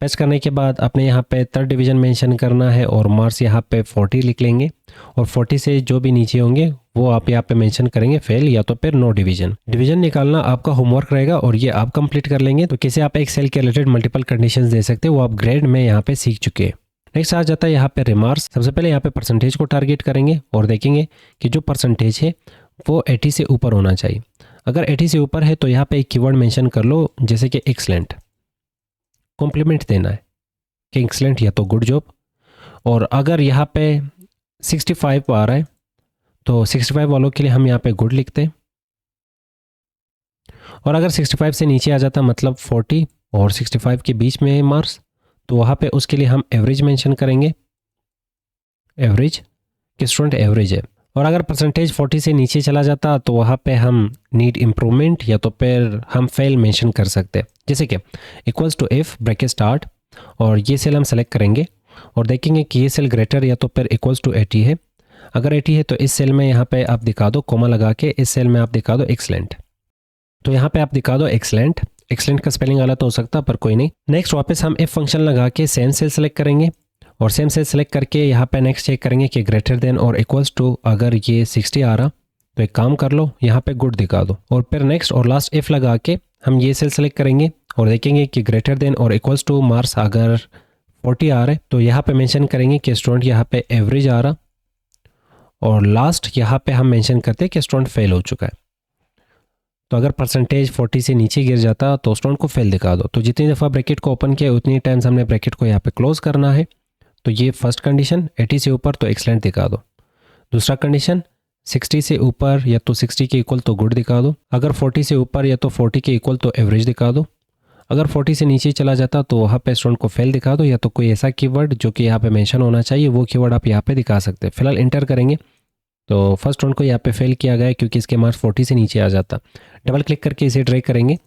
पेस्ट करने के बाद आपने यहाँ पे थर्ड डिवीजन मेंशन करना है और मार्क्स यहाँ पे 40 लिख लेंगे, और 40 से जो भी नीचे होंगे वो आप यहाँ पे मेंशन करेंगे फेल या तो फिर नो डिवीजन। डिवीजन निकालना आपका होमवर्क रहेगा और ये आप कंप्लीट कर लेंगे तो कैसे आप एक सेल के रिलेटेड मल्टीपल कंडीशंस दे सकते हैं वो आप ग्रेड में यहाँ पे सीख चुके हैं। नेक्स्ट आ जाता है यहाँ पे रिमार्क्स। सबसे पहले यहाँ पे परसेंटेज को टारगेट करेंगे और देखेंगे कि जो परसेंटेज है वो 80 से ऊपर होना चाहिए। अगर 80 से ऊपर है तो यहाँ पे एक कीवर्ड मेंशन कर लो, जैसे कि एक्सलेंट, कॉम्प्लीमेंट देना है कि एक्सलेंट या तो गुड जॉब। और अगर यहाँ पे 65 आ रहा है तो 65 वालों के लिए हम यहाँ पे गुड लिखते हैं, और अगर 65 से नीचे आ जाता मतलब 40 और 65 के बीच में है मार्क्स, तो वहाँ पे उसके लिए हम एवरेज मेंशन करेंगे, एवरेज कि स्टूडेंट एवरेज है। और अगर परसेंटेज 40 से नीचे चला जाता तो वहाँ पे हम नीड इम्प्रूवमेंट या तो फिर हम फेल मेंशन कर सकते हैं, जैसे कि equals to if bracket start, और ये सेल हम सेलेक्ट करेंगे और देखेंगे कि ये सेल ग्रेटर या तो फिर इक्वल्स टू 80 है। अगर 80 है तो इस सेल में यहाँ पे आप दिखा दो कॉमा लगा के, इस सेल में आप दिखा दो एक्सलेंट, तो यहाँ पे आप दिखा दो एक्सलेंट। एक्सलेंट का स्पेलिंग गलत हो सकता पर कोई नहीं। नेक्स्ट वापस हम इफ फंक्शन लगा के सेम सेल सेलेक्ट करेंगे और सेम सेल सेलेक्ट करके यहाँ पे नेक्स्ट चेक करेंगे कि ग्रेटर देन और इक्वल्स टू, अगर ये 60 आ रहा तो एक काम कर लो यहाँ पे गुड दिखा दो, और फिर नेक्स्ट और लास्ट इफ लगा के हम ये सेल सेलेक्ट करेंगे और देखेंगे कि ग्रेटर देन और इक्वल्स टू मार्क्स अगर 40 आ रहे तो यहाँ पे मेंशन करेंगे कि स्टूडेंट यहाँ पे एवरेज आ रहा, और लास्ट यहाँ पे हम मेंशन करते हैं कि स्टूडेंट फेल हो चुका है। तो अगर परसेंटेज 40 से नीचे गिर जाता तो स्टूडेंट को फेल दिखा दो। तो जितनी दफ़ा ब्रैकेट को ओपन किया उतनी टाइम्स हमने ब्रैकेट को यहाँ पे क्लोज करना है। तो ये फर्स्ट कंडीशन 80 से ऊपर तो एक्सलेंट दिखा दो। दूसरा कंडीशन 60 से ऊपर या तो 60 के इक्वल तो गुड दिखा दो। अगर 40 से ऊपर या तो 40 के इक्वल तो एवरेज दिखा दो। अगर 40 से नीचे चला जाता तो वहाँ पे स्टूडेंट को फेल दिखा दो, या तो कोई ऐसा कीवर्ड जो कि यहाँ पे मेंशन होना चाहिए वो कीवर्ड आप यहाँ पे दिखा सकते हैं। फिलहाल इंटर करेंगे तो फर्स्ट स्टूडेंट को यहाँ पे फेल किया गया है क्योंकि इसके मार्क्स 40 से नीचे आ जाता। डबल क्लिक करके इसे ड्रैग करेंगे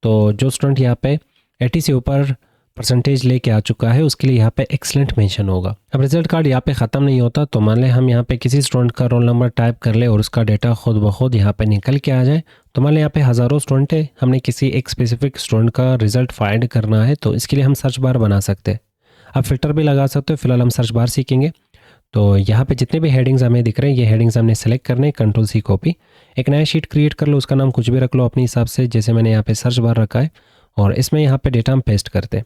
तो जो स्टूडेंट यहाँ पे 80 से ऊपर परसेंटेज लेके आ चुका है उसके लिए यहाँ पे एक्सलेंट मेंशन होगा। अब रिजल्ट कार्ड यहाँ पे ख़त्म नहीं होता, तो मान लें हम यहाँ पे किसी स्टूडेंट का रोल नंबर टाइप कर ले और उसका डेटा खुद ब खुद यहाँ पे निकल के आ जाए। तो मान लें यहाँ पे हज़ारों स्टूडेंट है, हमने किसी एक स्पेसिफिक स्टूडेंट का रिजल्ट फाइंड करना है, तो इसके लिए हम सर्च बार बना सकते हैं। आप फिल्टर भी लगा सकते हो, फिलहाल हम सर्च बार सीखेंगे। तो यहाँ पे जितने भी हेडिंग्स हमें दिख रहे हैं ये हेडिंग्स हमने सेलेक्ट करने, कंट्रोल सी कॉपी, एक नया शीट क्रिएट कर लो, उसका नाम कुछ भी रख लो अपने हिसाब से, जैसे मैंने यहाँ पे सर्च बार रखा है, और इसमें यहाँ पे डेटा हम पेस्ट करते हैं।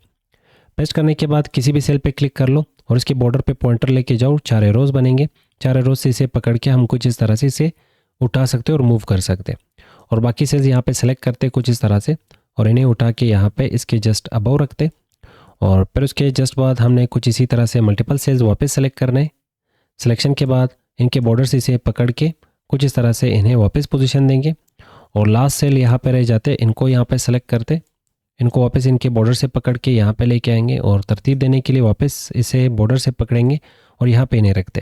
पेस्ट करने के बाद किसी भी सेल पे क्लिक कर लो और इसके बॉर्डर पे पॉइंटर लेके जाओ, 4 एरोज बनेंगे, 4 एरोज से इसे पकड़ के हम कुछ इस तरह से इसे उठा सकते हैं और मूव कर सकते हैं। और बाकी सेल्स यहाँ पे सेलेक्ट करते कुछ इस तरह से और इन्हें उठा के यहाँ पे इसके जस्ट अबव रखते, और फिर उसके जस्ट बाद हमने कुछ इसी तरह से मल्टीपल सेल्स वापस सेलेक्ट करने हैं। सिलेक्शन के बाद इनके बॉर्डर से इसे पकड़ के कुछ इस तरह से इन्हें वापस पोजीशन देंगे, और लास्ट सेल यहाँ पे रह जाते, इनको यहाँ पे सेलेक्ट करते, इनको वापस इनके बॉर्डर से पकड़ के यहाँ पे लेके आएंगे और तरतीब देने के लिए वापस इसे बॉर्डर से पकड़ेंगे और यहाँ पे इन्हें रखते।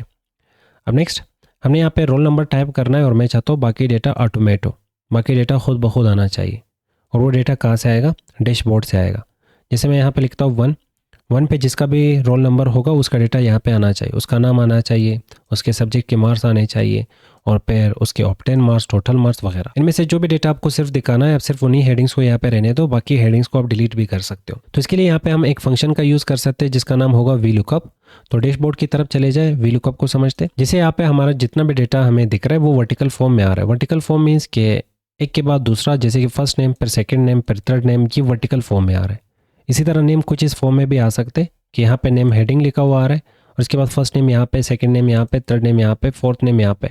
अब नेक्स्ट हमने यहाँ पे रोल नंबर टाइप करना है और मैं चाहता हूँ बाकी डेटा ऑटोमेट हो, बाकी डेटा खुद ब खुद आना चाहिए। और वो डेटा कहाँ से आएगा? डैशबोर्ड से आएगा। जैसे मैं यहाँ पे लिखता हूँ 1 पे जिसका भी रोल नंबर होगा उसका डेटा यहाँ पे आना चाहिए, उसका नाम आना चाहिए, उसके सब्जेक्ट के मार्क्स आने चाहिए, और फिर उसके ऑब्टेन मार्क्स, टोटल मार्क्स वगैरह। इनमें से जो भी डेटा आपको सिर्फ दिखाना है आप सिर्फ उन्हीं हेडिंग्स को यहाँ पे रहने दो, बाकी हेडिंग्स को आप डिलीट भी कर सकते हो। तो इसके लिए यहाँ पे हम एक फंक्शन का यूज़ कर सकते हैं जिसका नाम होगा VLOOKUP। तो डैशबोर्ड की तरफ चले जाए, VLOOKUP को समझते हैं। जैसे यहाँ पे हमारा जितना भी डेटा हमें दिख रहा है वो वर्टिकल फॉर्म में आ रहा है। वर्टिकल फॉर्म मीन्स के एक के बाद दूसरा, जैसे कि फर्स्ट नेम फिर सेकेंड नेम फिर थर्ड नेम, ये वर्टिकल फॉर्म में आ रहा है। इसी तरह नेम कुछ इस फॉर्म में भी आ सकते हैं कि यहाँ पे नेम हेडिंग लिखा हुआ आ रहा है और उसके बाद फर्स्ट नेम यहाँ पे, सेकंड नेम यहाँ पे, थर्ड नेम यहाँ पे, फोर्थ नेम यहाँ पे,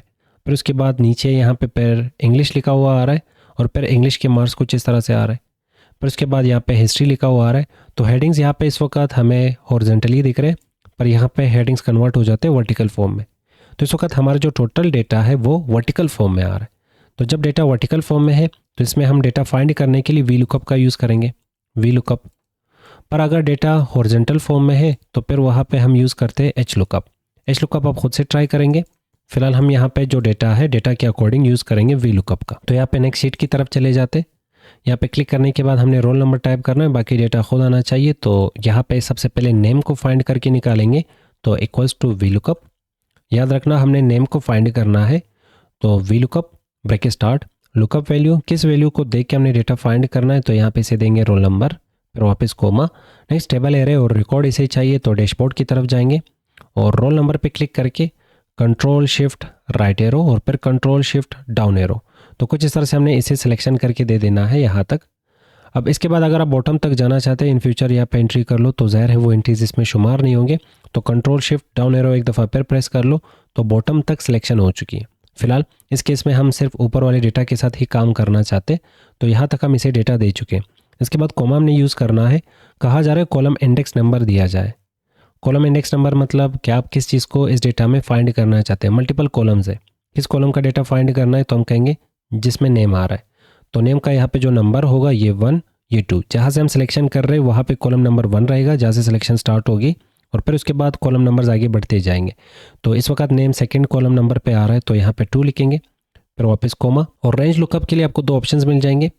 फिर उसके बाद नीचे यहाँ पे फिर इंग्लिश लिखा हुआ आ रहा है और फिर इंग्लिश के मार्क्स कुछ इस तरह से आ रहे हैं, फिर उसके बाद यहाँ पे हिस्ट्री लिखा हुआ आ रहा है। तो हेडिंग्स यहाँ पे इस वक्त हमें हॉरिजॉन्टली दिख रहे हैं, पर यहाँ पे हेडिंग्स कन्वर्ट हो जाते हैं वर्टिकल फॉर्म में। तो इस वक्त हमारा जो टोटल डेटा है वो वर्टिकल फॉर्म में आ रहा है। तो जब डेटा वर्टिकल फॉर्म में है तो इसमें हम डेटा फाइंड करने के लिए वी लुकअप का यूज़ करेंगे, वी लुकअप। पर अगर डेटा हॉरिजॉन्टल फॉर्म में है तो फिर वहाँ पे हम यूज़ करते हैं एच लुकअप। एच लुकअप आप खुद से ट्राई करेंगे। फिलहाल हम यहाँ पे जो डेटा है डेटा के अकॉर्डिंग यूज़ करेंगे वी लुकअप का। तो यहाँ पे नेक्स्ट शीट की तरफ चले जाते। यहाँ पे क्लिक करने के बाद हमने रोल नंबर टाइप करना है, बाकी डेटा खुद आना चाहिए। तो यहाँ पे सबसे पहले नेम को फाइंड करके निकालेंगे, तो इक्वल्स टू वी लुकअप। याद रखना हमने नेम को फाइंड करना है, तो we lookup bracket start lookup value, किस वैल्यू को देख के हमने डेटा फाइंड करना है, तो यहाँ पे इसे देंगे रोल नंबर, फिर वापस कोमा। नेक्स्ट टेबल एरे और रिकॉर्ड इसे चाहिए, तो डैशबोर्ड की तरफ जाएंगे और रोल नंबर पे क्लिक करके कंट्रोल शिफ्ट राइट एरो और फिर कंट्रोल शिफ्ट डाउन एरो। तो कुछ इस तरह से हमने इसे सिलेक्शन करके दे देना है यहाँ तक। अब इसके बाद अगर आप बॉटम तक जाना चाहते हैं इन फ्यूचर यहाँ पे एंट्री कर लो, तो ज़ाहिर है वो एंट्रीज इसमें शुमार नहीं होंगे। तो कंट्रोल शिफ्ट डाउन एरो एक दफ़ा फिर प्रेस कर लो, तो बॉटम तक सिलेक्शन हो चुकी है। फिलहाल इस केस में हम सिर्फ ऊपर वाले डेटा के साथ ही काम करना चाहते, तो यहाँ तक हम इसे डेटा दे चुके हैं। इसके बाद कॉमा हमने यूज़ करना है। कहा जा रहा है कॉलम इंडेक्स नंबर दिया जाए। कॉलम इंडेक्स नंबर मतलब कि आप किस चीज़ को इस डेटा में फाइंड करना चाहते हैं। मल्टीपल कॉलम्स है, किस कॉलम का डेटा फाइंड करना है, तो हम कहेंगे जिसमें नेम आ रहा है। तो नेम का यहाँ पे जो नंबर होगा ये 1 ये 2, जहाँ से हम सिलेक्शन कर रहे हैं वहाँ पे कॉलम नंबर 1 रहेगा जहाँ से सिलेक्शन स्टार्ट होगी, और फिर उसके बाद कॉलम नंबर्स आगे बढ़ते जाएंगे। तो इस वक्त नेम सेकंड कॉलम नंबर पे आ रहा है, तो यहाँ पे 2 लिखेंगे, फिर वापस कोमा। और रेंज लुकअप के लिए आपको 2 ऑप्शंस मिल जाएंगे।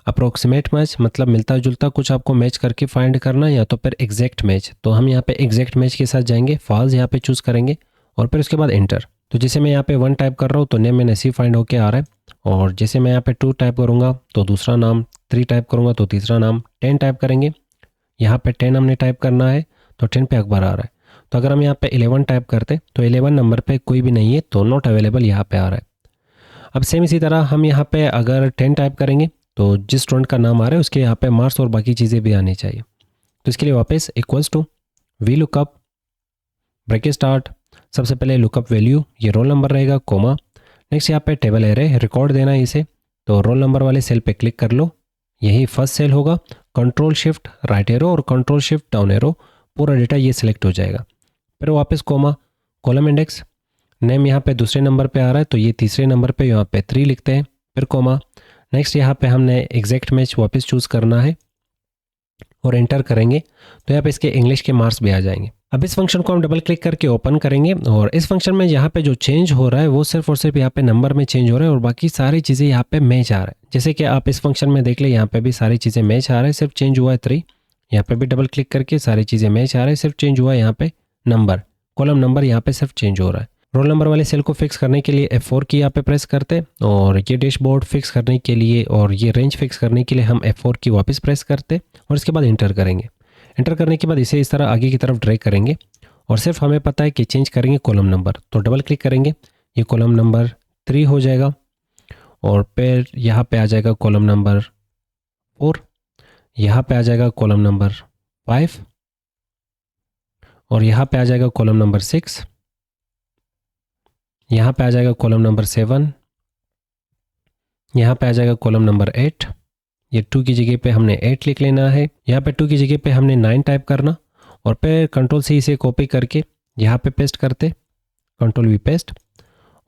अप्रोक्सीमेट मैच मतलब मिलता जुलता कुछ आपको मैच करके फाइंड करना, या तो फिर एग्जैक्ट मैच। तो हम यहाँ पे एग्जैक्ट मैच के साथ जाएंगे, फॉल्स यहाँ पे चूज़ करेंगे और फिर उसके बाद एंटर। तो जैसे मैं यहाँ पे 1 टाइप कर रहा हूँ तो नेम में नसीब फाइंड होके आ रहा है, और जैसे मैं यहाँ पे 2 टाइप करूँगा तो दूसरा नाम, 3 टाइप करूँगा तो तीसरा नाम, 10 टाइप करेंगे, यहाँ पे 10 हमने टाइप करना है तो 10 पे अकबर आ रहा है। तो अगर हम यहाँ पे 11 टाइप करते तो 11 नंबर पे कोई भी नहीं है, तो नॉट अवेलेबल यहाँ पे आ रहा है। अब सेम इसी तरह हम यहाँ पे अगर 10 टाइप करेंगे तो जिस स्टूडेंट का नाम आ रहा है उसके यहाँ पे मार्क्स और बाकी चीज़ें भी आनी चाहिए। तो इसके लिए वापस equals to V lookup bracket start, सबसे पहले लुकअप वैल्यू ये रोल नंबर रहेगा, कोमा। नेक्स्ट यहाँ पे टेबल एरे रिकॉर्ड देना है इसे, तो रोल नंबर वाले सेल पे क्लिक कर लो, यही फर्स्ट सेल होगा। कंट्रोल शिफ्ट राइट एरो और कंट्रोल शिफ्ट डाउन एरो, पूरा डेटा ये सिलेक्ट हो जाएगा। फिर वापस कोमा, कॉलम इंडेक्स, नेम यहाँ पे दूसरे नंबर पे आ रहा है तो ये तीसरे नंबर पे यहाँ पे 3 लिखते हैं, फिर कोमा। नेक्स्ट यहाँ पे हमने एग्जैक्ट मैच वापस चूज़ करना है और एंटर करेंगे, तो यहाँ पे इसके इंग्लिश के मार्क्स भी आ जाएंगे। अब इस फंक्शन को हम डबल क्लिक करके ओपन करेंगे, और इस फंक्शन में यहाँ पे जो चेंज हो रहा है वो सिर्फ और सिर्फ यहाँ पे नंबर में चेंज हो रहा है, और बाकी सारी चीज़ें यहाँ पे मैच आ रहा है। जैसे कि आप इस फंक्शन में देख ले, यहाँ पे भी सारी चीज़ें मैच आ रहा है, सिर्फ चेंज हुआ है 3। यहाँ पे भी डबल क्लिक करके सारी चीज़ें मैच आ रहा है, सिर्फ चेंज हुआ है यहाँ पे नंबर, कॉलम नंबर यहाँ पे सिर्फ चेंज हो रहा है। रोल नंबर वाले सेल को फिक्स करने के लिए F4 की यहाँ पे प्रेस करते हैं, और ये डैशबोर्ड फिक्स करने के लिए और ये रेंज फिक्स करने के लिए हम F4 की वापस प्रेस करते और इसके बाद इंटर करेंगे। इंटर करने के बाद इसे इस तरह आगे की तरफ ड्रैग करेंगे, और सिर्फ हमें पता है कि चेंज करेंगे कॉलम नंबर, तो डबल क्लिक करेंगे, ये कॉलम नंबर 3 हो जाएगा, और फिर यहाँ पे आ जाएगा कॉलम नंबर 4, यहाँ पे आ जाएगा कॉलम नंबर 5, और यहाँ पे आ जाएगा कॉलम नंबर 6, यहाँ पे आ जाएगा कॉलम नंबर 7, यहाँ पे आ जाएगा कॉलम नंबर 8। ये 2 की जगह पे हमने 8 लिख लेना है, यहाँ पे 2 की जगह पे हमने 9 टाइप करना, और फिर कंट्रोल से इसे कॉपी करके यहाँ पे पेस्ट करते, कंट्रोल वी पेस्ट,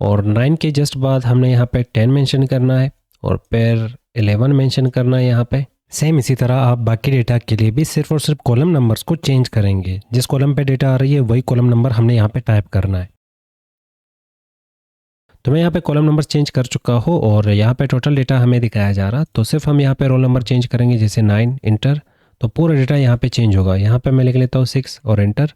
और 9 के जस्ट बाद हमने यहाँ पे 10 मेंशन करना है, और फिर 11 मेंशन करना है यहाँ पे। सेम इसी तरह आप बाकी डेटा के लिए भी सिर्फ और सिर्फ कॉलम नंबर्स को चेंज करेंगे, जिस कॉलम पे डेटा आ रही है वही कॉलम नंबर हमने यहाँ पे टाइप करना है। तो मैं यहाँ पे कॉलम नंबर चेंज कर चुका हूँ, और यहाँ पे टोटल डेटा हमें दिखाया जा रहा, तो सिर्फ हम यहाँ पे रोल नंबर चेंज करेंगे, जैसे 9 इंटर, तो पूरा डेटा यहाँ पे चेंज होगा। यहाँ पे मैं लिख लेता हूँ 6 और एंटर,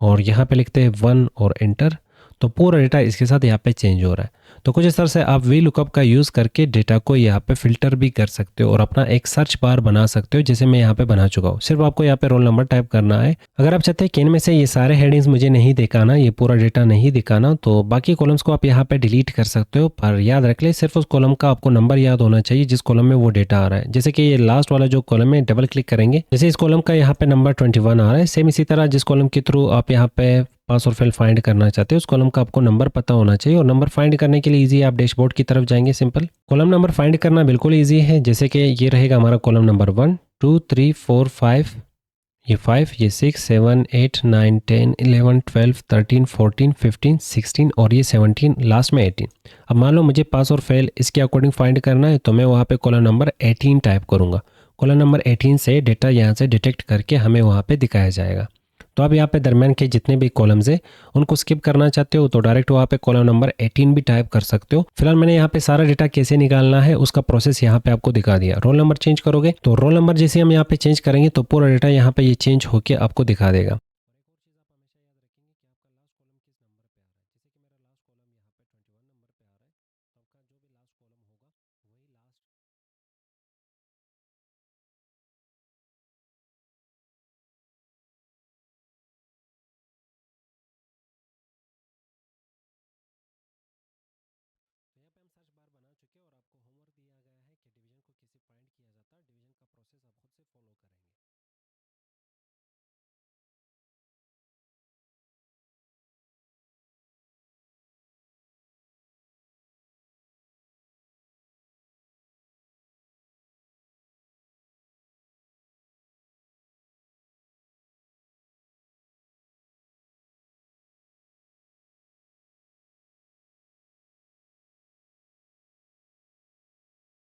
और यहाँ पे लिखते हैं 1 और एंटर, तो पूरा डेटा इसके साथ यहाँ पे चेंज हो रहा है। तो कुछ इस तरह से आप वी लुकअप का यूज़ करके डेटा को यहाँ पे फिल्टर भी कर सकते हो और अपना एक सर्च बार बना सकते हो, जैसे मैं यहाँ पे बना चुका हूँ। सिर्फ आपको यहाँ पे रोल नंबर टाइप करना है। अगर आप चाहते हैं कि इनमें से ये सारे हेडिंग्स मुझे नहीं दिखाना, ये पूरा डेटा नहीं दिखाना, तो बाकी कॉलम्स को आप यहाँ पे डिलीट कर सकते हो, पर याद रख ले सिर्फ उस कॉलम का आपको नंबर याद होना चाहिए जिस कॉलम में वो डेटा आ रहा है। जैसे कि ये लास्ट वाला जो कॉलम है, डबल क्लिक करेंगे, जैसे इस कॉलम का यहाँ पे नंबर 21 आ रहा है, सेम इसी तरह जिस कॉलम के थ्रू आप यहाँ पे पास और फेल फाइंड करना चाहते हैं उस कॉलम का आपको नंबर पता होना चाहिए। और नंबर फाइंड करने के लिए इजी, आप डैशबोर्ड की तरफ जाएंगे, सिंपल कॉलम नंबर फाइंड करना बिल्कुल इजी है। जैसे कि ये रहेगा हमारा कॉलम नंबर 1 2 3 4 5, ये 5, ये 6, 7, 8, 9, 10, 11, 12, 13, 14, 15, 16 और ये 17, लास्ट में 18। अब मान लो मुझे पास और फेल इसके अकॉर्डिंग फाइंड करना है, तो मैं वहाँ पे कॉलम नंबर 18 टाइप करूँगा। कॉलम नंबर 18 से डेटा यहाँ से डिटेक्ट करके हमें वहाँ पे दिखाया जाएगा। तो अब यहाँ पे दरम्यान के जितने भी कॉलम्स है उनको स्किप करना चाहते हो तो डायरेक्ट वहाँ पे कॉलम नंबर 18 भी टाइप कर सकते हो। फिलहाल मैंने यहाँ पे सारा डेटा कैसे निकालना है उसका प्रोसेस यहाँ पे आपको दिखा दिया। रोल नंबर चेंज करोगे तो रोल नंबर जैसे हम यहाँ पे चेंज करेंगे तो पूरा डेटा यहाँ पे ये चेंज होके आपको दिखा देगा।